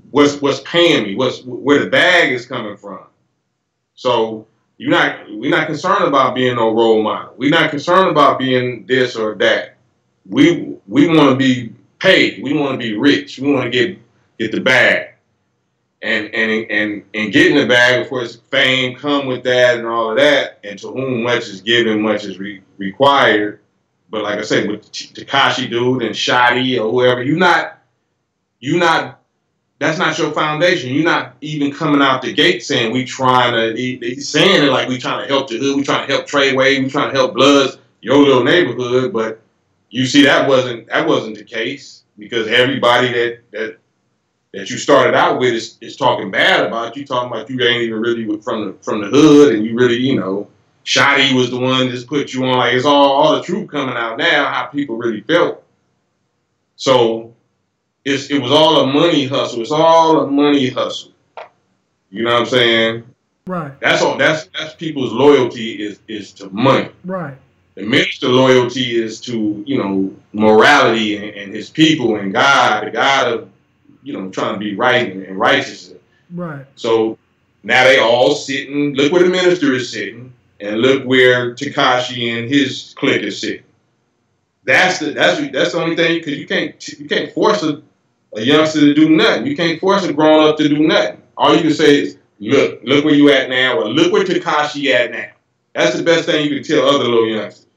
what's paying me, where the bag is coming from. So we're not concerned about being no role model. We're not concerned about being this or that. We want to be paid. We want to be rich. We want to get the bag. And getting the bag, of course, fame come with that and all of that. And to whom much is given, much is required. But like I said, with Tekashi dude and Shotty or whoever, that's not your foundation. You're not even coming out the gate saying he's saying it like we trying to help the hood, we trying to help Treyway, we trying to help Bloods, your little neighborhood. But you see, that wasn't the case, because everybody that you started out with is talking bad about you, talking about you ain't even really from the hood, and you really, you know, Shotty was the one that just put you on. Like, it's all the truth coming out now, how people really felt. So it was all a money hustle. It's all a money hustle. You know what I'm saying? Right. That's all. That's people's loyalty is to money. Right. The minister loyalty is to, you know, morality and his people and God, the God of, you know, trying to be right and righteous. Right. So now they all sitting. Look where the minister is sitting. And look where Tekashi and his clique is sitting. That's the only thing, because you can't force a youngster to do nothing. You can't force a grown up to do nothing. All you can say is, look where you at now, or look where Tekashi at now. That's the best thing you can tell other little youngsters.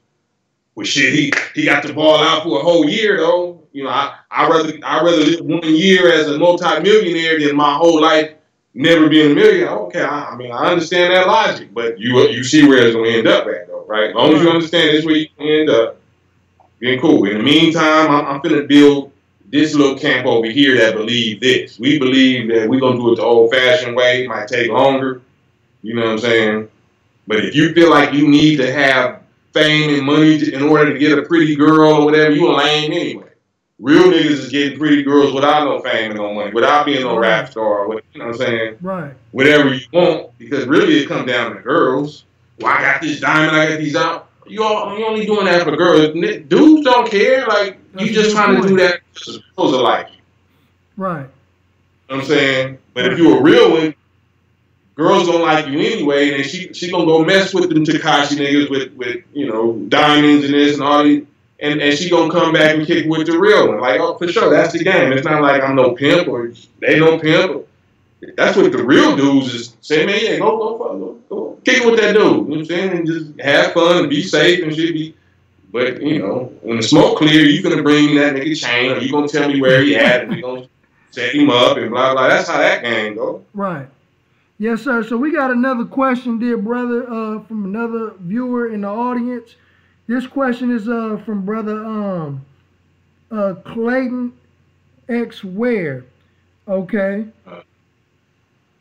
Well, shit, he got the ball out for a whole year though. You know, I'd rather live 1 year as a multi-millionaire than my whole life never being a millionaire. Okay, I mean, I understand that logic, but you see where it's gonna end up at though, right? As long as you understand this where you can end up, being cool. In the meantime, I'm finna build this little camp over here that believe this. We believe that we're gonna do it the old-fashioned way. It might take longer. You know what I'm saying? But if you feel like you need to have fame and money in order to get a pretty girl or whatever, you a lame anyway. Real niggas is getting pretty girls without no fame and no money, without being no rap star, or you know what I'm saying? Right. Whatever you want, because really it comes down to girls. Well, I got this diamond, I got these out. You only doing that for girls. Dudes don't care. Like, you just trying to do that because the girls are like you. Right. You know what I'm saying? But if you're a real one, girls don't like you anyway, and then she gonna go mess with them Tekashi niggas with you know, diamonds and this and all these. And she gonna come back and kick with the real one. Like, oh, for sure, that's the game. It's not like I'm no pimp or they no pimp. That's what the real dudes is saying, man, yeah, go kick it with that dude. You know what I'm saying? And just have fun and be safe and shit. But, you know, when the smoke clear, you gonna bring me that nigga chain, or you gonna tell me where he at, and we gonna set him up and blah, blah. That's how that game go. Right. Yes, sir. So we got another question, dear brother, from another viewer in the audience. This question is from brother Clayton X Ware. Okay.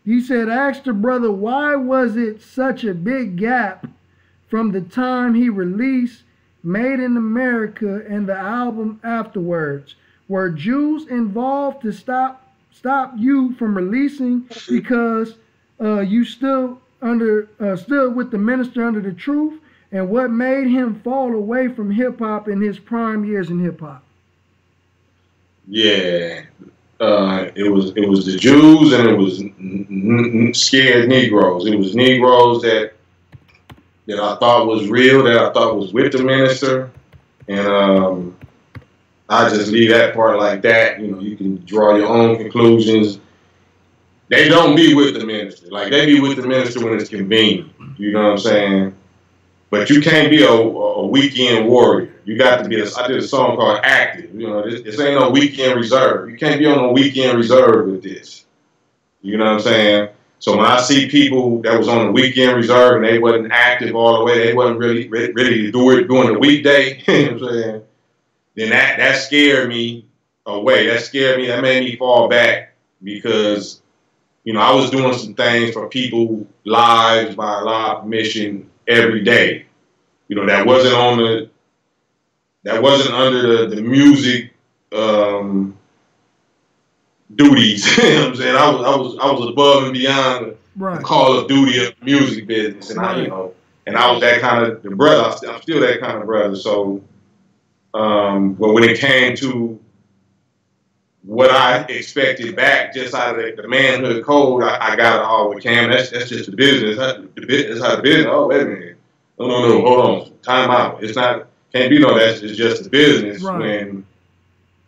He said, ask the brother, why was it such a big gap from the time he released Made in America and the album afterwards? Were Jews involved to stop you from releasing? Because you stood with the minister under the truth, and what made him fall away from hip hop in his prime years in hip hop? Yeah, it was the Jews, and it was scared Negroes. It was Negroes that I thought was real, that I thought was with the minister, and I just leave that part like that. You know, you can draw your own conclusions. They don't be with the minister. Like, they be with the minister when it's convenient. You know what I'm saying? But you can't be a weekend warrior. You got to be I did a song called Active. You know, this ain't no weekend reserve. You can't be on a weekend reserve with this. You know what I'm saying? So when I see people that was on the weekend reserve and they wasn't active all the way, they wasn't really ready to do it during the weekday, you know what I'm saying? Then that scared me away. That scared me. That made me fall back because, you know, I was doing some things for people lives by live permission every day. You know, that wasn't under the music duties. You know what I'm saying? I was above and beyond the call of duty of the music business, and I was that kind of the brother. I'm still that kind of brother. So, but when it came to what I expected back, just out of the manhood code, I got it all with Cam. That's just the business. That's how the business. Oh, wait a minute. No, hold on. Time out. It's not. Can't be no. It's just the business. Right. When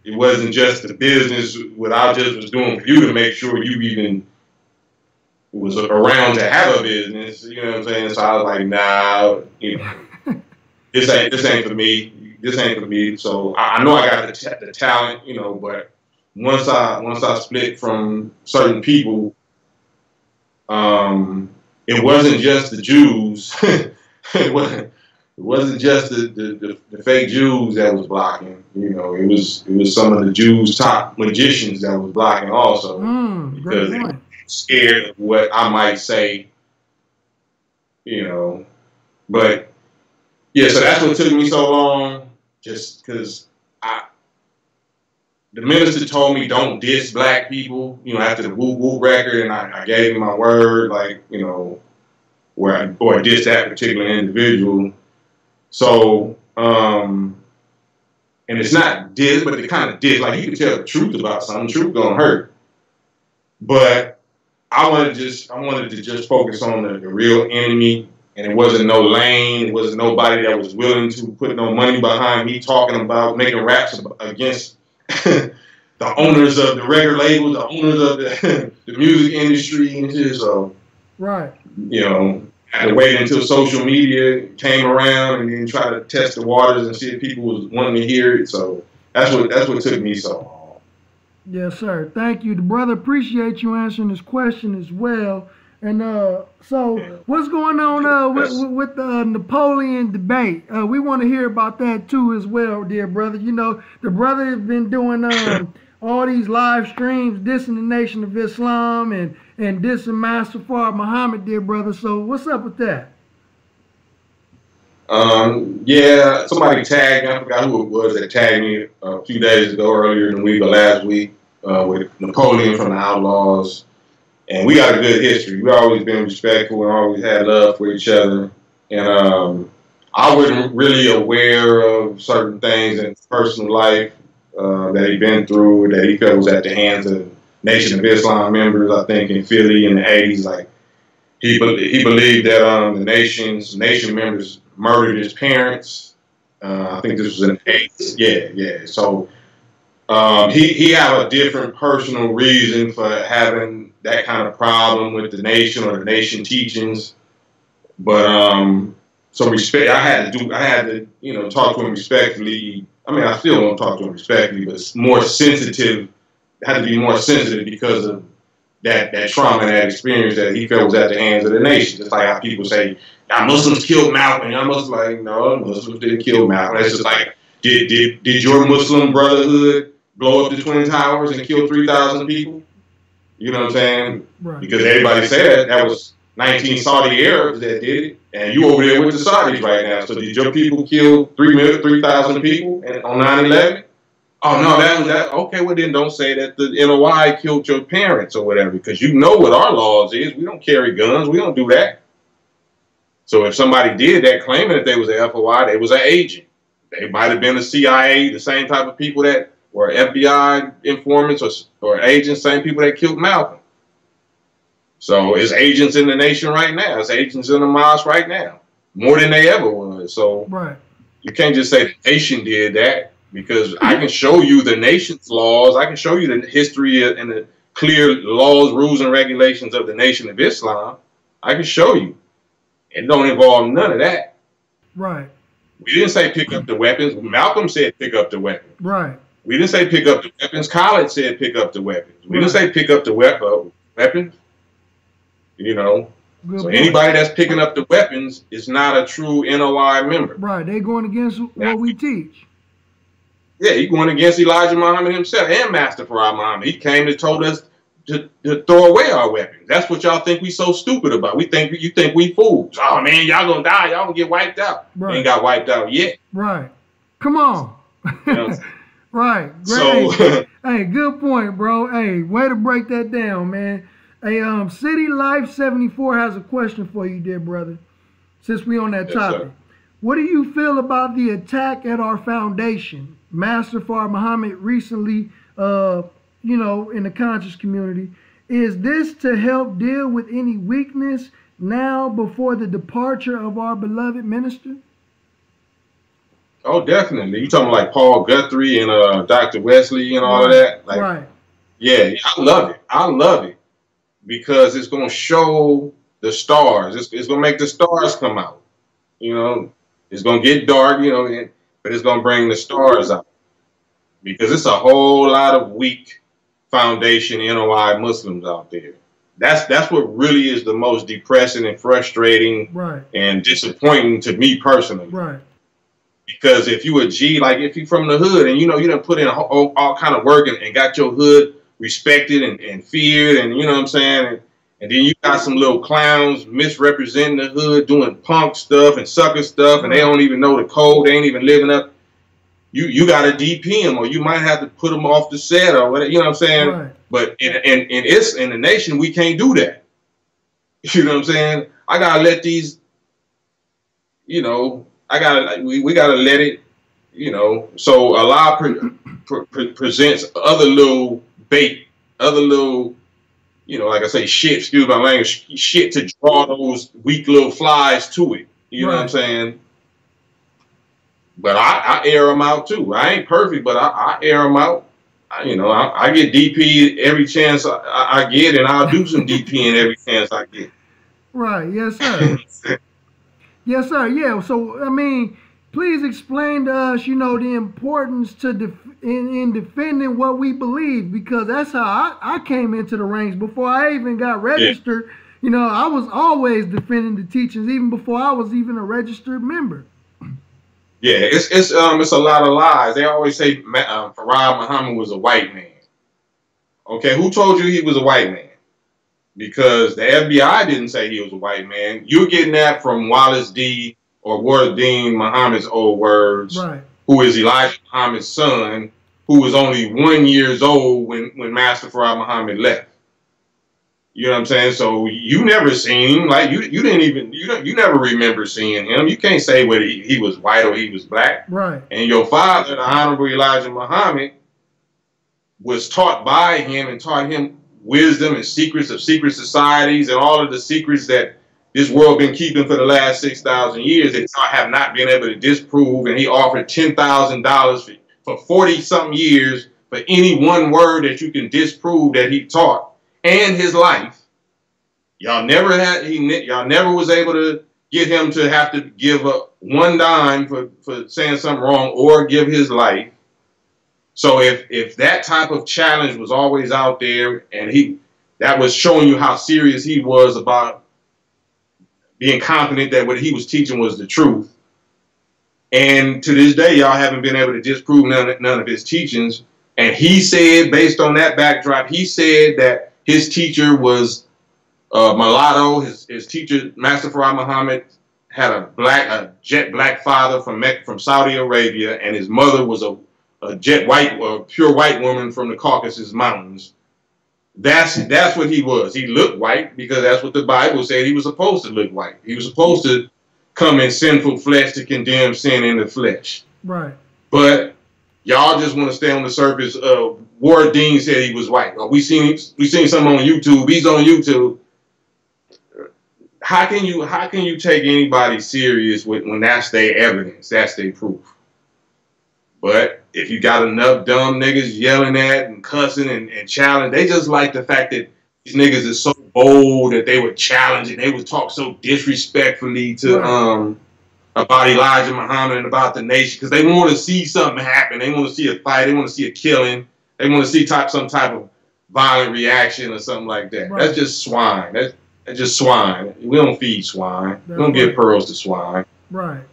it wasn't just the business. What I just was doing for you to make sure you even was around to have a business. You know what I'm saying? So I was like, nah. You know, this ain't for me. This ain't for me. So I know I got the talent. You know, but once I split from certain people, it wasn't just the Jews. It wasn't just the fake Jews that was blocking. You know, it was some of the Jews' top magicians that was blocking also because they were scared of what I might say. You know, but yeah, so that's what took me so long, just because the minister told me don't diss black people. You know, after the Woo Woo record, and I gave him my word, like, you know, where I diss that particular individual. So, and it's not diss, but the kind of diss, like, you can tell the truth about something. The truth gonna hurt. But I wanted to just focus on the real enemy, and it wasn't no lane. It wasn't nobody that was willing to put no money behind me talking about making raps against the owners of the record labels, the owners of the music industry and shit. So, right, you know, I had to wait until social media came around and then try to test the waters and see if people was wanting to hear it. So that's what took me so long. Yes, sir. Thank you. The brother appreciate you answering this question as well. And so what's going on with the Napoleon debate? We want to hear about that too as well, dear brother. You know, the brother has been doing all these live streams dissing the Nation of Islam and dissing Master Fard Muhammad, dear brother. So what's up with that? Yeah, somebody tagged me. I forgot who it was that tagged me a few days ago, earlier in the week or last week, with Napoleon from the Outlaws. And we got a good history. We've always been respectful and always had love for each other. And I wasn't really aware of certain things in his personal life that he'd been through, that he felt was at the hands of Nation of Islam members, I think, in Philly in the 80s. Like, he believed that the nation members murdered his parents. I think this was in the 80s. Yeah. So he had a different personal reason for having that kind of problem with the nation or the nation teachings. But so respect. I had to you know, talk to him respectfully. I mean, I still don't talk to him respectfully, but more sensitive. Had to be more sensitive because of that trauma and that experience that he felt was at the hands of the nation. Just like how people say, "Y'all Muslims killed Malcolm." Y'all Muslims, like, no, Muslims didn't kill Malcolm. That's just like, did your Muslim Brotherhood blow up the Twin Towers and kill 3,000 people? You know what I'm saying? Right. Because everybody said that was 19 Saudi Arabs that did it, and you over there with the Saudis right now. So did your people kill 3,000 people on 9/11? Oh no, that okay. Well then, don't say that the NOI killed your parents or whatever, because you know what our laws is. We don't carry guns. We don't do that. So if somebody did that, claiming that they was an FOI, they was an agent. They might have been the CIA, the same type of people that were FBI informants or agents, same people that killed Malcolm. So it's agents in the nation right now. It's agents in the mosque right now, more than they ever was. So you can't just say the nation did that, because I can show you the nation's laws. I can show you the history and the clear laws, rules, and regulations of the Nation of Islam. I can show you. It don't involve none of that. Right. We didn't say pick up the weapons. Malcolm said pick up the weapons. Right. We didn't say pick up the weapons. Khaled said pick up the weapons. We didn't say pick up the weapons. You know. Good point. Anybody that's picking up the weapons is not a true NOI member. Right. They're going against what we teach. Yeah, he's going against Elijah Muhammad himself and Master Farad Muhammad. He came and told us to throw away our weapons. That's what y'all think we so stupid about. You think we fools. Oh man, y'all gonna die. Y'all gonna get wiped out. Right. Ain't got wiped out yet. Right. Come on. You know? Right. Great. So, hey, good point, bro. Hey, way to break that down, man. Hey, City Life 74 has a question for you, dear brother. Since we on that topic, sir. What do you feel about the attack at our foundation? Master Farad Muhammad recently, you know, in the conscious community. Is this to help deal with any weakness now before the departure of our beloved minister? Oh, definitely. You talking like Paul Guthrie and Dr. Wesley and all of that? Like, right. Yeah, I love it. I love it because it's going to show the stars. It's going to make the stars come out. You know, it's going to get dark, you know, but it's going to bring the stars out because it's a whole lot of weak foundation NOI Muslims out there. That's what really is the most depressing and frustrating and disappointing to me personally. Right. Because if you a G, like if you from the hood and you know you done put in all kind of work and got your hood respected and feared, and you know what I'm saying, and then you got some little clowns misrepresenting the hood, doing punk stuff and sucker stuff, and they don't even know the code, they ain't even living up. You got to DP them, or you might have to put them off the set, or whatever. You know what I'm saying? Right. But in the nation, we can't do that. You know what I'm saying? I gotta let these, you know. We gotta let it, you know. So Allah presents other little bait, other little, you know, like I say, shit. Excuse my language, shit to draw those weak little flies to it. You know what I'm saying? But I air them out too. I ain't perfect, but I air them out. I get DP every chance I get, and I'll do some DPing every chance I get. Right. Yes, sir. Yes, sir. Yeah. So, I mean, please explain to us, you know, the importance to in defending what we believe, because that's how I came into the ranks before I even got registered. Yeah. You know, I was always defending the teachings even before I was even a registered member. Yeah, it's a lot of lies. They always say Farad Muhammad was a white man. Okay, who told you he was a white man? Because the FBI didn't say he was a white man. You're getting that from Wallace D. or Wardeen Muhammad's old words, who is Elijah Muhammad's son, who was only 1 year old when Master Farad Muhammad left. You know what I'm saying? So you never seen him. Like you never remember seeing him. You can't say whether he was white or he was black. Right. And your father, the Honorable Elijah Muhammad, was taught by him and taught him wisdom and secrets of secret societies and all of the secrets that this world been keeping for the last 6,000 years that I have not been able to disprove. And he offered $10,000 for 40-something years for any one word that you can disprove that he taught. And his life. Y'all never was able to get him to have to give up one dime for saying something wrong or give his life. So if that type of challenge was always out there, and that was showing you how serious he was about being confident that what he was teaching was the truth. And to this day, y'all haven't been able to disprove none of his teachings. And he said, based on that backdrop, he said that his teacher was mulatto. His teacher, Master Farad Muhammad, had a jet black father from Saudi Arabia, and his mother was a pure white woman from the Caucasus Mountains. That's what he was. He looked white because that's what the Bible said he was supposed to look white. He was supposed to come in sinful flesh to condemn sin in the flesh. Right. But y'all just want to stay on the surface. Ward Dean said he was white. We seen something on YouTube. He's on YouTube. How can you take anybody serious when that's their evidence, that's their proof? But if you got enough dumb niggas yelling at and cussing and challenging, they just like the fact that these niggas is so bold that they would challenge and they would talk so disrespectfully to about Elijah Muhammad and about the nation because they want to see something happen. They want to see a fight. They want to see a killing. They want to see some type of violent reaction or something like that. Right. That's just swine. That's just swine. We don't feed swine. We don't give pearls to swine. Right.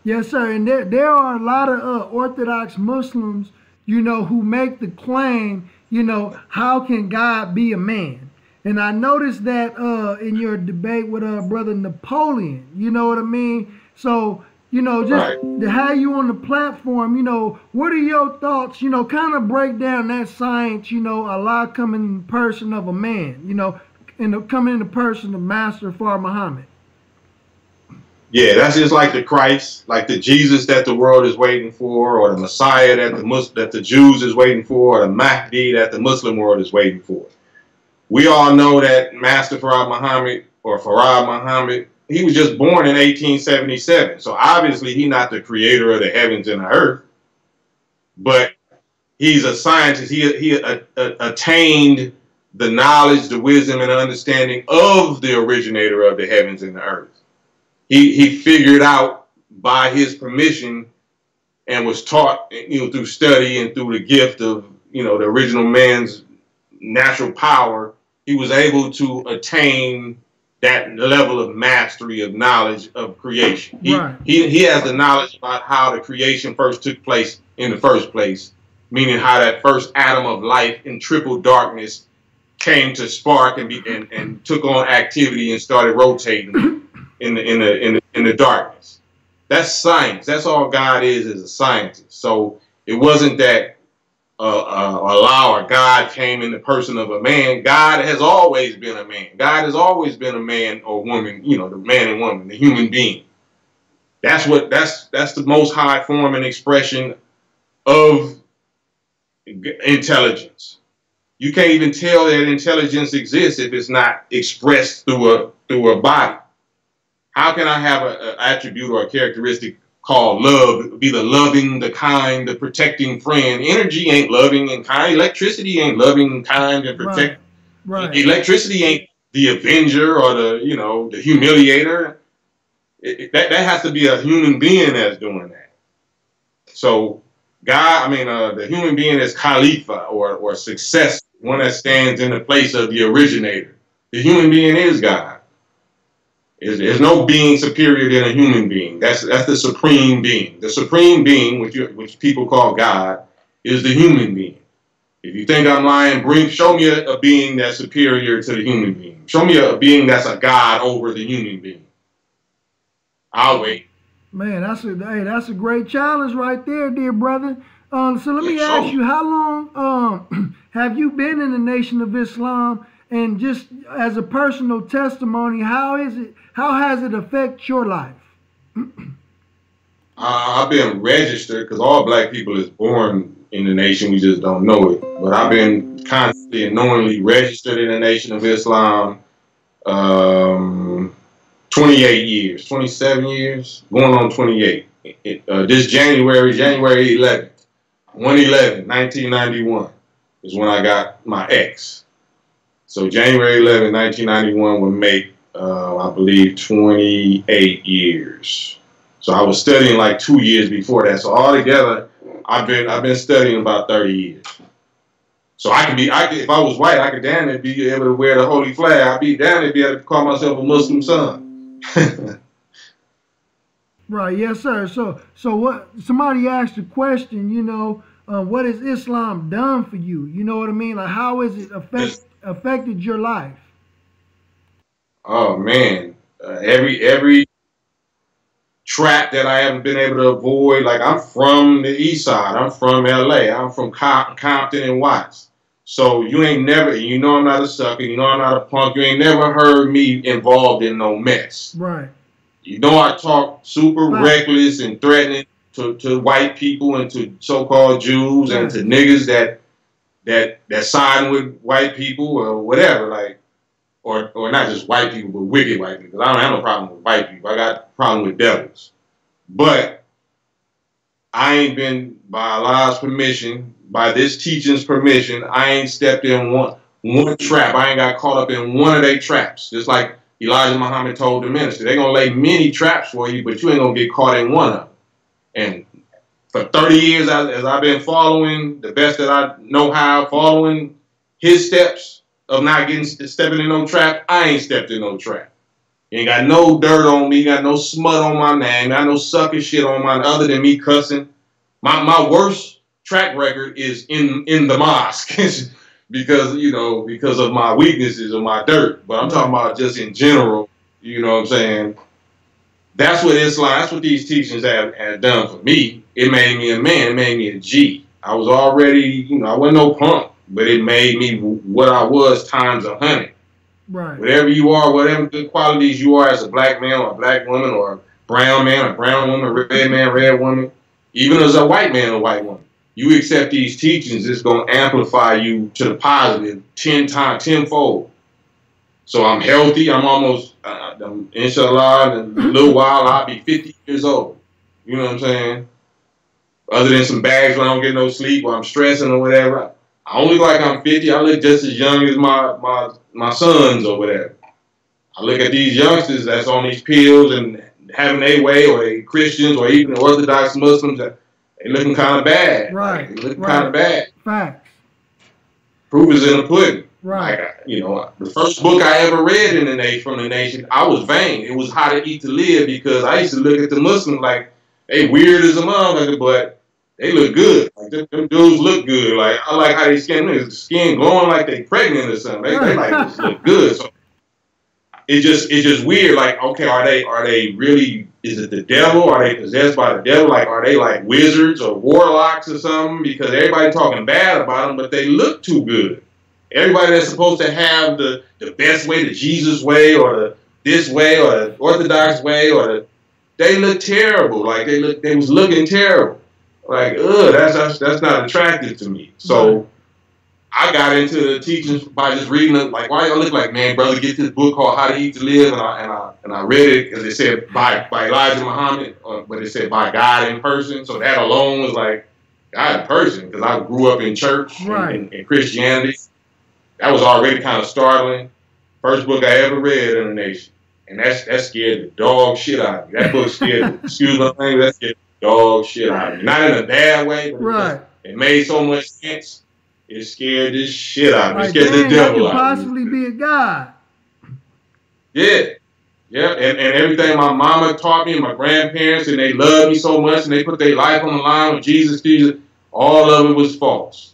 Yes, sir. And there are a lot of Orthodox Muslims, you know, who make the claim, you know, how can God be a man? And I noticed that in your debate with Brother Napoleon, you know what I mean? So, you know, just to have you on the platform, you know, what are your thoughts, you know, kind of break down that science, you know, Allah coming in the person of a man, you know, coming in the person of Master Fard Muhammad. Yeah, that's just like the Christ, like the Jesus that the world is waiting for, or the Messiah that the Jews is waiting for, or the Mahdi that the Muslim world is waiting for. We all know that Master Fard Muhammad, or Fard Muhammad, he was just born in 1877. So obviously he's not the creator of the heavens and the earth, but he's a scientist. He attained the knowledge, the wisdom, and understanding of the originator of the heavens and the earth. He figured out by his permission and was taught, you know, through study and through the gift of, you know, the original man's natural power. He was able to attain that level of mastery of knowledge of creation. He has the knowledge about how the creation first took place in the first place, meaning how that first atom of life in triple darkness came to spark and took on activity and started rotating in the darkness. That's science. That's all God is a scientist. So it wasn't that Allah or God came in the person of a man. God has always been a man. God has always been a man or woman, you know, the man and woman, the human being. That's the most high form and expression of intelligence. You can't even tell that intelligence exists if it's not expressed through a body. How can I have an attribute or a characteristic called love, be the loving, the kind, the protecting friend? Energy ain't loving and kind. Electricity ain't loving, kind, and protect. Right. Electricity ain't the avenger or the, you know, the humiliator. That has to be a human being that's doing that. So God, the human being is Khalifa or successor, one that stands in the place of the originator. The human being is God. There's no being superior than a human being. That's the supreme being. The supreme being, which people call God, is the human being. If you think I'm lying, show me a being that's superior to the human being. Show me a being that's a God over the human being. I'll wait. Man, that's a great challenge right there, dear brother. So let me ask you, how long have you been in the Nation of Islam? And just as a personal testimony, how has it affected your life? I've been registered because all black people is born in the nation. We just don't know it. But I've been constantly and knowingly registered in the Nation of Islam 28 years, 27 years, going on 28. This January 11th, 1991 is when I got my X. So January 11, 1991 would make, I believe, 28 years. So I was studying like 2 years before that. So altogether, I've been studying about 30 years. So if I was white, I could damn near be able to wear the holy flag. I'd be damn near be able to call myself a Muslim son. Right, yes, sir. So what? Somebody asked a question. You know, what has Islam done for you? You know what I mean? Like, how has it affected your life? Oh man, every trap that I haven't been able to avoid. Like, I'm from the East Side. I'm from LA. I'm from Compton and Watts. So you ain't never, you know I'm not a sucker. You know I'm not a punk. You ain't never heard me involved in no mess. Right. You know I talk super reckless and threatening to white people and to so-called Jews and to niggas that side with white people or whatever, like, or not just white people, but wicked white people. I don't have no problem with white people. I got a problem with devils. But I ain't been, by Allah's permission, by this teaching's permission, I ain't stepped in one trap. I ain't got caught up in one of their traps. Just like Elijah Muhammad told the minister, they're going to lay many traps for you, but you ain't going to get caught in one of them. And for 30 years, as I've been following, the best that I know how, following his steps of not stepping in no trap, I ain't stepped in no trap. You ain't got no dirt on me, got no smut on my name, got no sucker shit on mine other than me cussing. My worst track record is in the mosque because, you know, because of my weaknesses or my dirt. But I'm talking about just in general, you know what I'm saying? That's what Islam, that's what these teachings have done for me. It made me a man. It made me a G. I was already, you know, I wasn't no punk, but it made me what I was times 100. Right. Whatever you are, whatever good qualities you are as a black man or a black woman or a brown man, a brown woman, red man, red woman, even as a white man or white woman, you accept these teachings, it's going to amplify you to the positive 10-fold. So I'm healthy. I'm almost, inshallah, in a little while, I'll be 50 years old. You know what I'm saying? Other than some bags when I don't get no sleep or I'm stressing or whatever. I don't look like I'm 50. I look just as young as my sons or whatever. I look at these youngsters that's on these pills and having their way, or they Christians or even Orthodox Muslims, they looking kind of bad. Right. Like, they looking kind of bad. Facts. Proof is in the pudding. Right. Like, you know, the first book I ever read from the nation, I was vain. It was How to Eat to Live, because I used to look at the Muslims like they weird as a motherfucker, but they look good. Like them dudes look good. Like, I like how they skin glowing like they pregnant or something. They like just look good. So it's just weird. Like, okay, are they really? Is it the devil? Are they possessed by the devil? Like, are they like wizards or warlocks or something? Because everybody talking bad about them, but they look too good. Everybody that's supposed to have the best way, the Jesus way, or the this way, or the Orthodox way, or they look terrible. Like they was looking terrible. Like, that's not attractive to me. So I got into the teachings by just reading it. Like, why y'all look like, man, brother, get this book called How to Eat to Live, and I read it because it said by Elijah Muhammad, but it said by God in person. So that alone was like God in person, because I grew up in church and Christianity. That was already kind of startling. First book I ever read in the nation. And that scared the dog shit out of me. That book scared, excuse my language, that scared the dog shit out of me. Not in a bad way, but it made so much sense. It scared this shit out of me. It scared the devil out of me. Possibly be a god. Yeah. Yeah. And everything my mama taught me and my grandparents, and they loved me so much, and they put their life on the line with Jesus, all of it was false.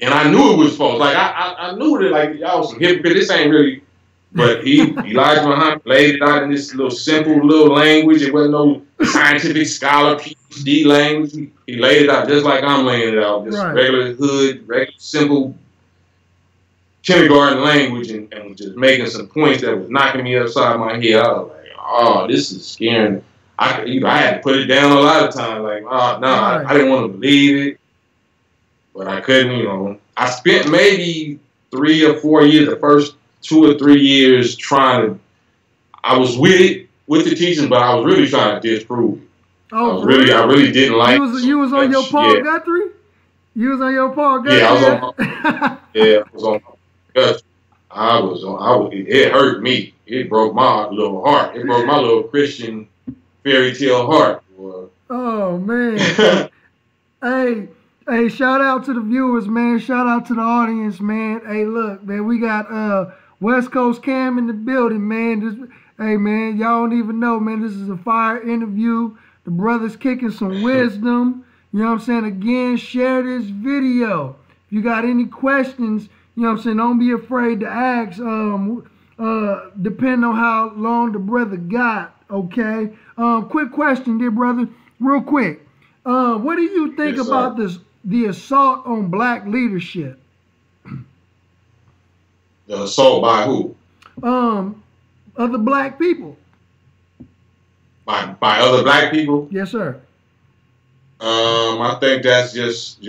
And I knew it was false. Like, I knew that, like, y'all was some hypocrite. This ain't really, but Elijah Muhammad laid it out in this little simple little language. It wasn't no scientific scholar PhD language. He laid it out just like I'm laying it out. Just regular hood, regular simple kindergarten language, and just making some points that was knocking me upside my head. I was like, oh, this is scaring. I had to put it down a lot of times. Like, oh, no, I didn't want to believe it. But I couldn't, you know. I spent maybe 3 or 4 years, the first 2 or 3 years I was with the teaching, but I was really trying to disprove it. Oh, I really didn't like it. You was on your Paul Guthrie? You was on your Paul Guthrie? Yeah, I was on Guthrie. It hurt me. It broke my little heart. It broke my little Christian fairy tale heart. Oh, man. Hey, shout out to the viewers, man. Shout out to the audience, man. Hey, look, man, we got Westcoast Kam in the building, man. Hey, man, y'all don't even know, man. This is a fire interview. The brother's kicking some wisdom. You know what I'm saying? Again, share this video. If you got any questions, you know what I'm saying, don't be afraid to ask. Depending on how long the brother got, Okay. Quick question, dear brother. Real quick. What do you think Yes, about sir. the assault on black leadership? The assault by who? Of the black people. By other black people? Yes, sir. I think that's just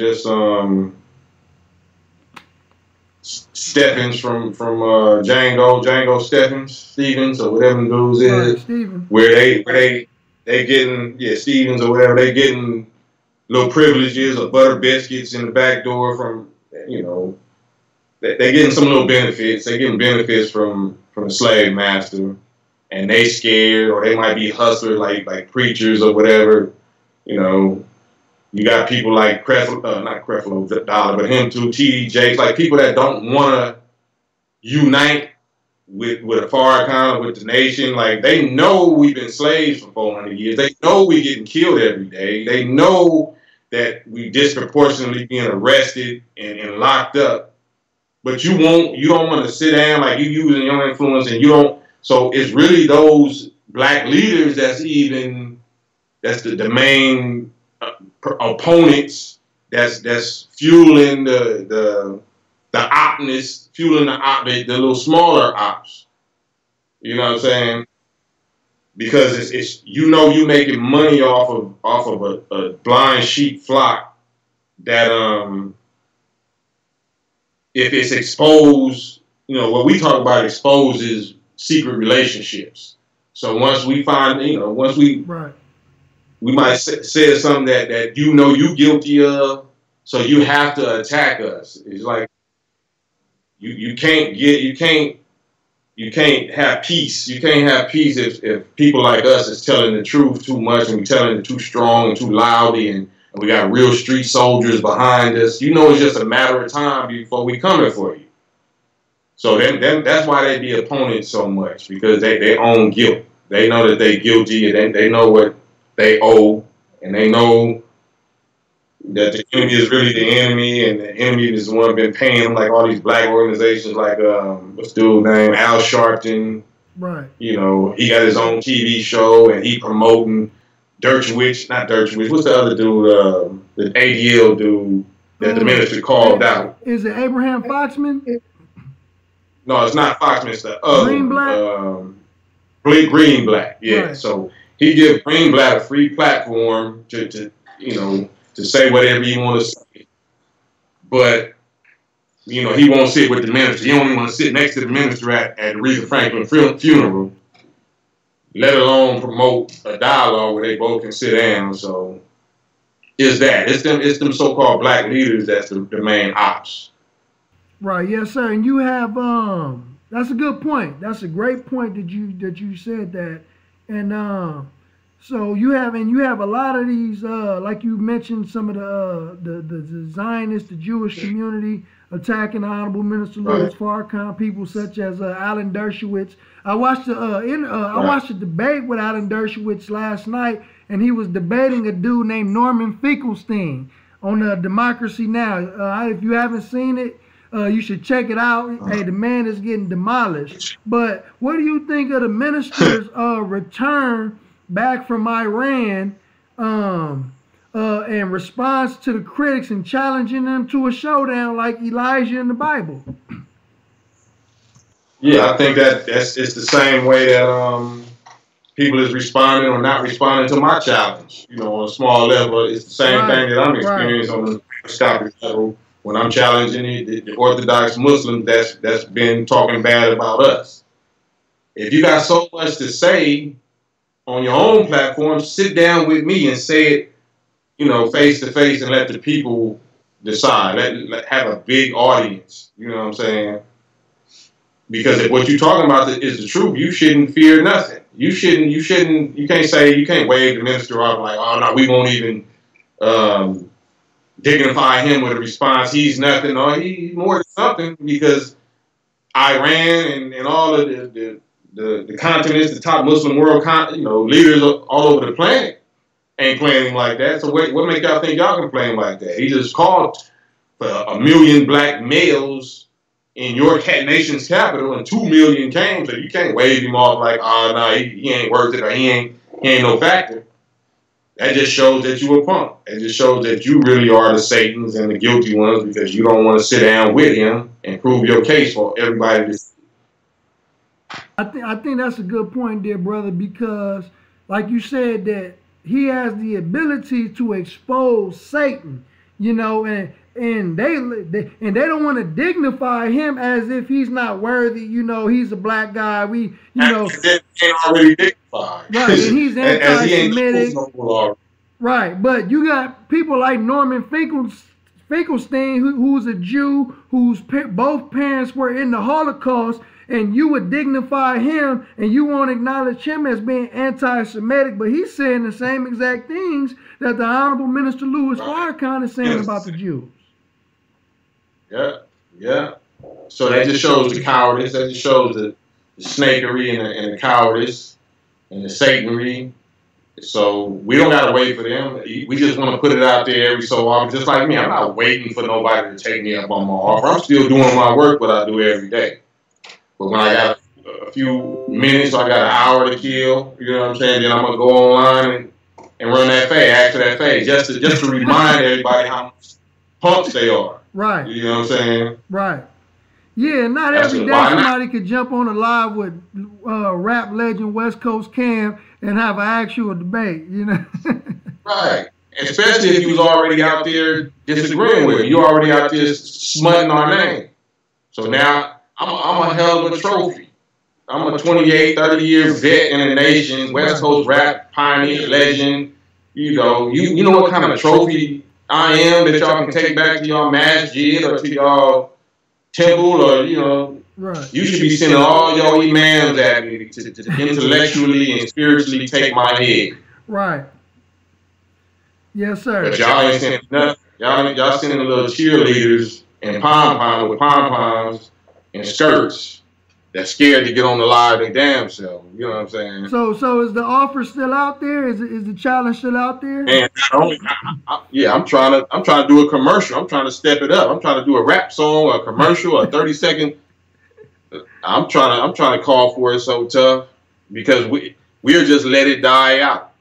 Stephens from Django Stevens or whatever them dudes Right, is, Stephen. where they getting Stevens or whatever, they getting little privileges or butter biscuits in the back door from they getting some little benefits. They getting benefits from the slave master, and they scared, or they might be hustlers like preachers or whatever. You know, you got people like not Creflo Dollar, but him too, T.D. Jakes, like people that don't want to unite with a Farrakhan, with the nation. Like, they know we've been slaves for 400 years. They know we getting killed every day. They know that we disproportionately being arrested and locked up. But you don't want to sit down, like, you using your influence, and you don't. So it's really those black leaders that's the main opponents that's fueling the opness, fueling the little smaller ops. You know what I'm saying? Because it's you making money off of a blind sheep flock that if it's exposed, what we talk about exposes secret relationships. So once we find, once we Right. we might say something that you guilty of, so you have to attack us. It's like you can't have peace. You can't have peace if people like us is telling the truth too much, and we telling it too strong and too loudly, and we got real street soldiers behind us. It's just a matter of time before we coming for you. So then that's why they be opponents so much, because they own guilt. They know that they guilty, and they know what they owe, and they know that the enemy is really the enemy, and the enemy is the one been paying them, like all these black organizations, like what's the dude's name, Al Sharpton. Right. He got his own TV show, and he promoting not Dershowitz. What's the other dude? The ADL dude that the minister called out. Is it Abraham Foxman? No, it's not Foxman. It's the other Greenblatt. Yeah. Right. So he give Greenblatt a free platform to say whatever you want to say. But, he won't sit with the minister. He don't even want to sit next to the minister at Aretha Franklin funeral, let alone promote a dialogue where they both can sit down. So it's them so-called black leaders that's the main ops. Right, yes, sir. And you have that's a good point. That's a great point that you said that. And so you have a lot of these like you mentioned, some of the Zionists, the Jewish community attacking the Honorable Minister Louis Farrakhan, people such as Alan Dershowitz. I watched I watched a debate with Alan Dershowitz last night, and he was debating a dude named Norman Finkelstein on Democracy Now! If you haven't seen it, you should check it out. Hey, the man is getting demolished. But what do you think of the minister's return back from Iran in response to the critics and challenging them to a showdown like Elijah in the Bible? Yeah, I think it's the same way that people is responding or not responding to my challenge. On a small level, it's the same thing that I'm experiencing on the microscopic level when I'm challenging the Orthodox Muslims that's been talking bad about us. If you got so much to say on your own platform, sit down with me and say it, face to face, and let the people decide. Let have a big audience. You know what I'm saying? Because if what you're talking about is the truth, you shouldn't fear nothing. You can't wave the minister off like, oh no, we won't even dignify him with a response. He's nothing. No, he's more than something, because Iran and all of the continents, the top Muslim world, leaders all over the planet ain't playing him like that. So what make y'all think y'all can play him like that? He just called for 1 million black males in your nation's capital, and 2 million came, so you can't wave him off like, oh, no, he ain't worth it, or he ain't no factor. That just shows that you a punk. It just shows that you really are the Satans and the guilty ones because you don't want to sit down with him and prove your case for everybody to see. I think that's a good point there, brother, because like you said, that he has the ability to expose Satan, you know, and they don't want to dignify him as if he's not worthy. You know, he's a black guy. We, you know, ain't already dignified. Right, and he's anti-Semitic. Right, but you got people like Norman Finkelstein, who's a Jew, whose both parents were in the Holocaust, and you would dignify him, and you won't acknowledge him as being anti-Semitic, but he's saying the same exact things that the Honorable Minister Louis Farrakhan is saying about the Jews. Yeah. So that just shows the cowardice. That just shows the snakery and the cowardice and the Satanry. So we don't got to wait for them. We just want to put it out there every so often. Just like me, I'm not waiting for nobody to take me up on my offer. I'm still doing my work, what I do every day. But when I got a few minutes, or I got an hour to kill, you know what I'm saying, then I'm going to go online and run that fade, ask for that fade, just to remind everybody how much punks they are. Right. You know what I'm saying? Right. Yeah, not every day somebody could jump on a live with rap legend Westcoast Kam and have an actual debate, you know? Right. Especially if you was already out there disagreeing with him. You already out there smutting our name. So now I'm a hell of a trophy. I'm a 28, 30-year vet in the nation, West Coast rap pioneer, legend. You know, you know what kind of trophy I am that y'all can take back to y'all masjid or to y'all temple, or, you know, you should be sending all your imams at me to intellectually and spiritually take my head. Right. Yes, sir. But y'all ain't sending nothing. Y'all sending the little cheerleaders and pom-poms with pom-poms and skirts that's scared to get on the live their damn self. You know what I'm saying? So is the offer still out there? Is the challenge still out there? And I'm trying to do a commercial. I'm trying to step it up. I'm trying to do a rap song, a commercial, a 30-second. I'm trying to call for it so tough because we'll just let it die out.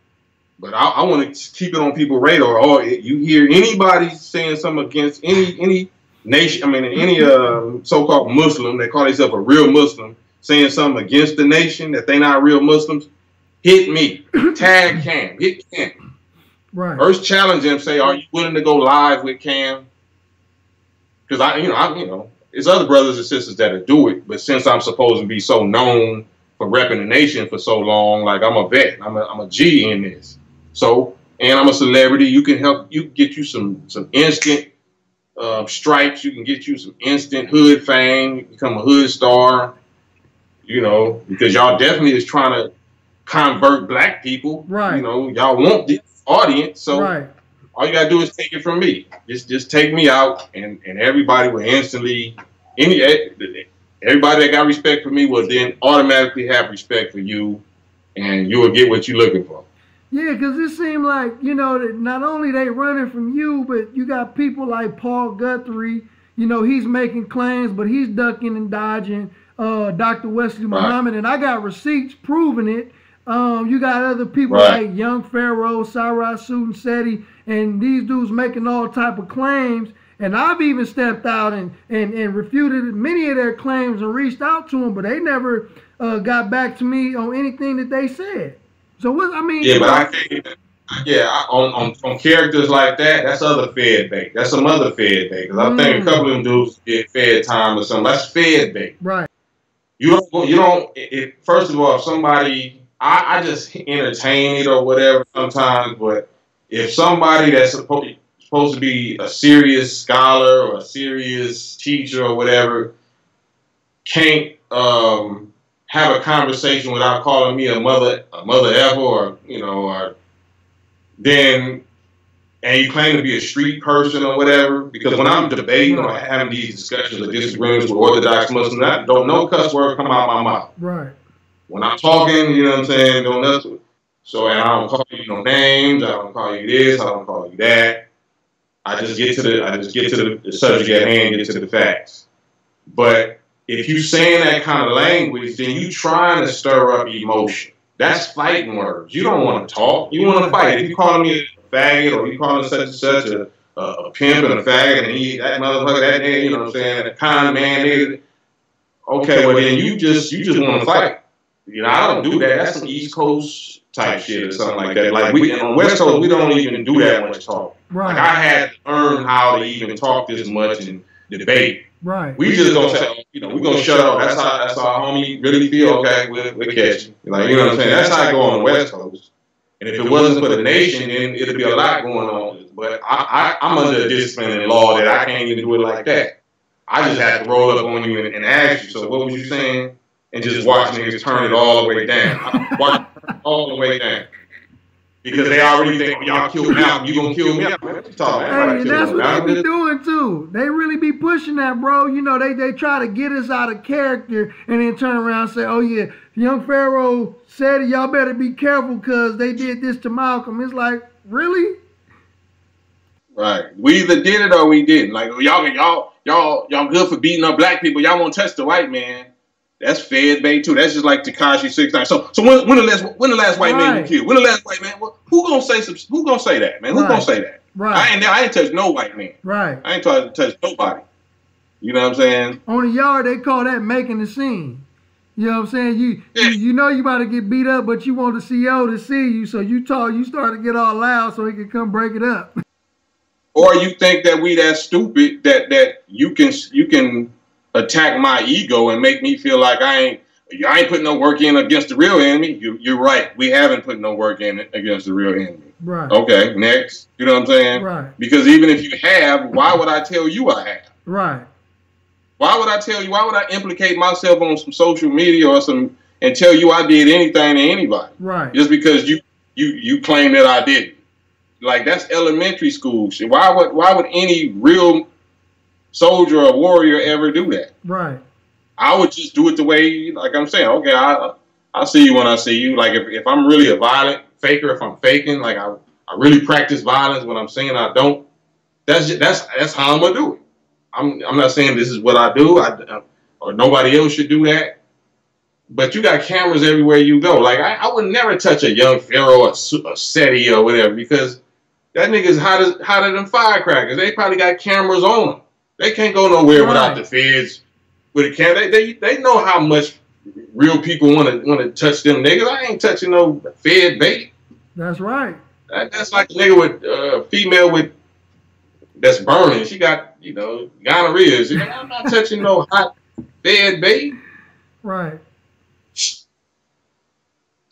But I want to keep it on people's radar. Or you hear anybody saying something against any nation, I mean, any so-called Muslim, they call themselves a real Muslim, saying something against the nation that they not real Muslims, hit me, tag Kam, hit Kam. Right. First challenge him, say, are you willing to go live with Kam? Because I it's other brothers and sisters that'll do it, but since I'm supposed to be so known for repping the nation for so long, like I'm a vet, I'm a G in this. So, and I'm a celebrity, you can get you some instant stripes, you can get you some instant hood fame, you become a hood star, you know, because y'all definitely is trying to convert black people. Right. You know, y'all want this audience, so all you gotta do is take it from me. Just take me out, and everybody will instantly, everybody that got respect for me will then automatically have respect for you, and you will get what you're looking for. Yeah, because it seemed like, you know, that not only they running from you, but you got people like Paul Guthrie, you know, he's making claims, but he's ducking and dodging Dr. Wesley Muhammad, and I got receipts proving it. You got other people like Young Pharaoh, Cyrus Seti, and these dudes making all type of claims. And I've even stepped out and refuted many of their claims and reached out to them, but they never got back to me on anything that they said. So what I mean? Yeah, but I think, on characters like that, that's other Fed bait. That's some other Fed bait. Because I think a couple of them dudes get Fed time or something. That's Fed bait. Right. You don't. First of all, if somebody, I just entertain it or whatever sometimes. But if somebody that's supposed to be a serious scholar or a serious teacher or whatever can't have a conversation without calling me a mother effer, or then, and you claim to be a street person or whatever, because when I'm debating or having these discussions or disagreements with Orthodox Muslims, don't no cuss word come out my mouth. Right. When I'm talking, you know what I'm saying, don't nothing. So, and I don't call you no names, I don't call you this, I don't call you that. I just get to the subject at hand, get to the facts. But if you saying that kind of language, then you trying to stir up emotion. That's fighting words. You don't want to talk. You want to fight. If you calling me a faggot or you calling such and such a pimp and a faggot and that motherfucker, that nigga, you know what I'm saying, a con man nigga, okay, well then you just want to fight. You know, I don't do that. That's some East Coast type shit or something like that. Like we on West Coast, we don't even do that much talk. Right. Like I had to learn how to even talk this much and debate. Right. We just gonna say, you know, we gonna shut up. That's how our homie really feel. Okay, we'll catch you. Like, you know what I'm saying? That's how I go on the West Coast. And if it wasn't for the nation, then it'd be a lot going on. But I'm under a discipline and law that I can't even do it like that. I just have to roll up on you and ask you. So what was you saying? And just watch niggas turn it all the way down. Watch it all the way down. Because they already think, well, y'all kill Malcolm, you gonna kill me. What you talking about? Hey, and that's what they be doing too. They really be pushing that, bro. You know, they try to get us out of character and then turn around and say, oh yeah, young Pharaoh said it, y'all better be careful because they did this to Malcolm. It's like, really? Right. We either did it or we didn't. Like, y'all good for beating up black people. Y'all won't touch the white man. That's fed bait too. That's just like Tekashi 6ix9ine. So when the last white man you killed? When the last white man? Who gonna say that, man? Who gonna say that? Right. I ain't touched no white man. Right. I ain't trying to touch nobody. You know what I'm saying? On the yard, they call that making the scene. You know what I'm saying? You know you about to get beat up, but you want the CO to see you, so you start to get all loud so he can come break it up. Or you think that we that stupid that you can attack my ego and make me feel like I ain't putting no work in against the real enemy. You're right. We haven't put no work in against the real enemy. Right. Okay, next. You know what I'm saying? Right. Because even if you have, why would I tell you I have? Right. Why would I tell you? Why would I implicate myself on some social media or and tell you I did anything to anybody? Right. Just because you claim that I didn't. Like, that's elementary school shit. Why would any real soldier or warrior ever do that? Right. I would just do it the way, like I'm saying, okay, I see you when I see you. Like, if I'm really a violent faker, if I'm faking, like I really practice violence when I'm saying I don't, that's how I'm gonna do it. I'm not saying this is what I do, or nobody else should do that. But you got cameras everywhere you go. Like, I would never touch a young Pharaoh or a SETI or whatever, because that nigga's hotter than firecrackers. They probably got cameras on them. They can't go nowhere without the feds with a camera. They know how much real people want to touch them niggas. I ain't touching no fed bait. That's right. That's like a nigga with female that's burning. She got, gonorrhea. I'm not touching no hot fed bait. Right.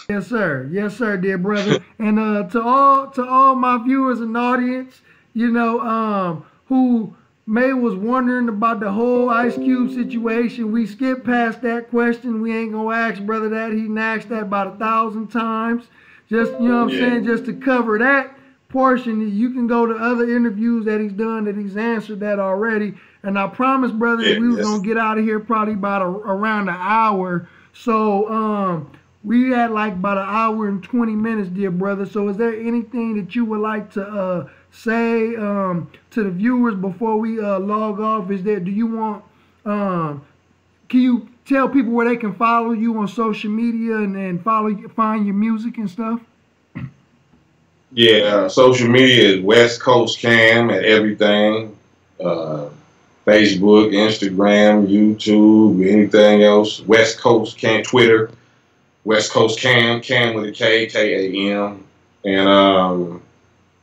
Yes, sir. Yes, sir, dear brother. And to all my viewers and audience, who May was wondering about the whole Ice Cube situation. We skipped past that question. We ain't gonna ask brother that. He asked that about 1,000 times. Just, you know what I'm saying, just to cover that portion. You can go to other interviews that he's done that he's answered that already. And I promised, brother, that we was gonna get out of here probably about around an hour. So we had like about 1 hour and 20 minutes, dear brother. So is there anything that you would like to say to the viewers before we log off? Do you want, can you tell people where they can follow you on social media and find your music and stuff? Yeah, social media is Westcoast Kam at everything. Facebook, Instagram, YouTube, anything else. Westcoast Kam, Twitter. Westcoast Kam, Kam with a K, K-A-M. And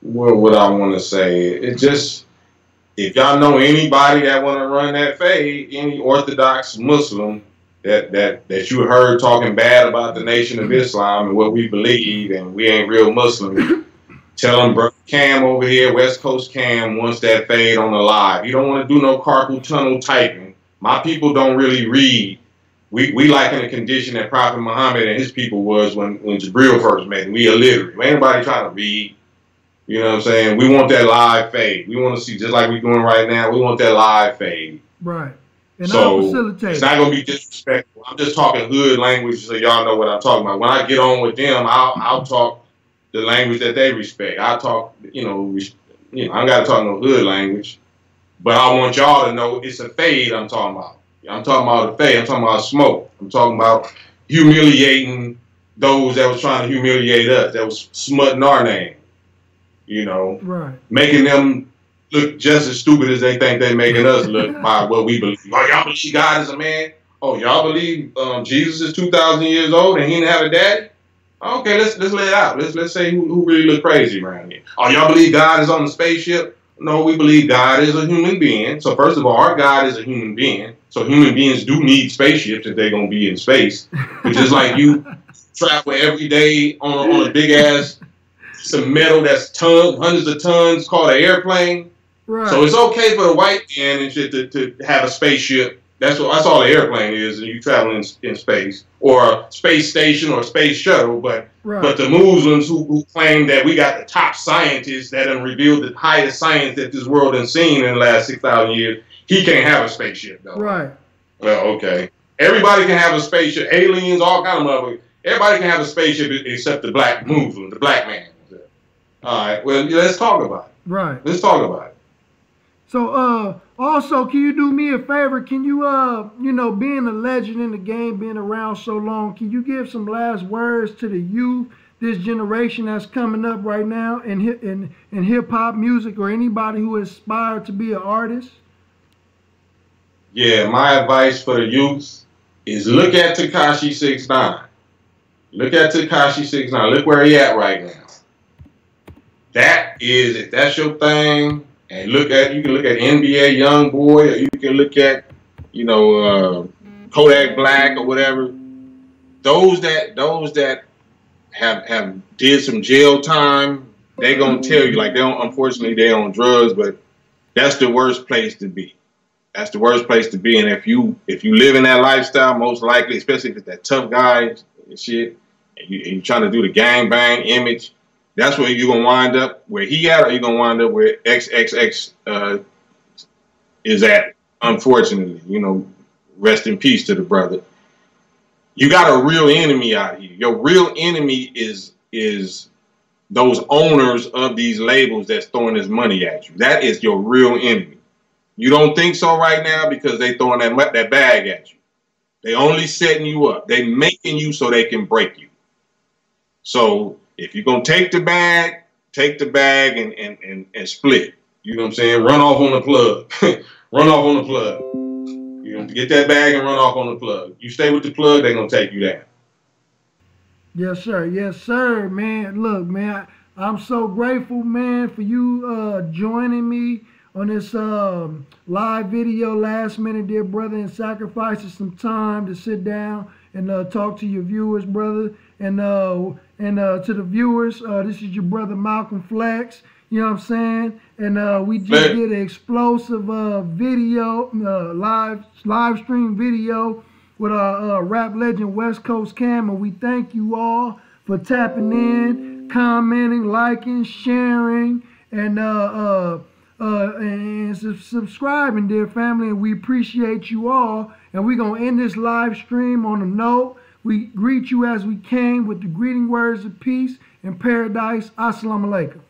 what I want to say, it just, if y'all know anybody that want to run that fade, any Orthodox Muslim that you heard talking bad about the Nation of Islam and what we believe, and we ain't real Muslims, tell them, bro, Kam over here, Westcoast Kam wants that fade on the live. You don't want to do no carpal tunnel typing. My people don't really read. We like in the condition that Prophet Muhammad and his people was when Jibril first met him. We illiterate. Ain't nobody trying to read. You know what I'm saying? We want that live fade. We want to see, just like we're doing right now, we want that live fade. Right. And so I'll facilitate. It's not going to be disrespectful. I'm just talking hood language so y'all know what I'm talking about. When I get on with them, I'll talk the language that they respect. I'll talk, I ain't got to talk no hood language. But I want y'all to know it's a fade I'm talking about. I'm talking about the fake. I'm talking about smoke. I'm talking about humiliating those that was trying to humiliate us, that was smutting our name, you know, right, making them look just as stupid as they think they're making us look by what we believe. Oh, y'all believe God is a man? Oh, y'all believe Jesus is 2,000 years old and he didn't have a daddy? Okay, let's lay it out. Let's say who really look crazy around here. Oh, y'all believe God is on the spaceship? No, we believe God is a human being. So first of all, our God is a human being. So human beings do need spaceships if they're gonna be in space. Which is like you travel every day on a big ass piece of metal that's tons, hundreds of tons, called an airplane. right. So it's okay for a white man and shit to have a spaceship. That's all an airplane is, and you travel in space, or a space station or a space shuttle. But the Muslims who claim that we got the top scientists that have revealed the highest science that this world has seen in the last 6,000 years, he can't have a spaceship though. Right. Well, okay. Everybody can have a spaceship. Aliens, all kind of motherfuckers. Everybody can have a spaceship except the black Muslim, the black man. All right. Well, let's talk about it. Right. Let's talk about it. So, also, can you do me a favor? Can you, you know, being a legend in the game, being around so long, can you give some last words to the youth, this generation that's coming up right now in hip hop music, or anybody who aspired to be an artist? Yeah, my advice for the youth is look at Tekashi 6ix9ine. Look at Tekashi 6ix9ine. Look where he at right now. That is, if that's your thing. And you can look at NBA YoungBoy, or you can look at, you know, Kodak Black or whatever. Those that have did some jail time, they gonna tell you, like, unfortunately they're on drugs, but that's the worst place to be. That's the worst place to be. And if you live in that lifestyle, most likely, especially if it's that tough guy and shit, and you're trying to do the gangbang image, that's where you're going to wind up where he at, or you're going to wind up where XXX is at, unfortunately. You know, rest in peace to the brother. You got a real enemy out here. Your real enemy is those owners of these labels that's throwing this money at you. That is your real enemy. You don't think so right now because they throwing that bag at you. They only setting you up. They making you so they can break you. So if you're going to take the bag and split. You know what I'm saying? Run off on the plug. Run off on the plug. You know, get that bag and run off on the plug. You stay with the plug, they're going to take you down. Yes, sir. Yes, sir, man. Look, man, I'm so grateful, man, for you joining me on this live video last minute, dear brother, and sacrificing some time to sit down and talk to your viewers, brother. And to the viewers, this is your brother Malcolm Flex. You know what I'm saying? And we just did an explosive video, live stream video with our rap legend Westcoast Kam, and we thank you all for tapping in, commenting, liking, sharing, and subscribing, dear family. And we appreciate you all. And we're gonna end this live stream on a note. We greet you as we came with the greeting words of peace and paradise. Assalamu alaikum.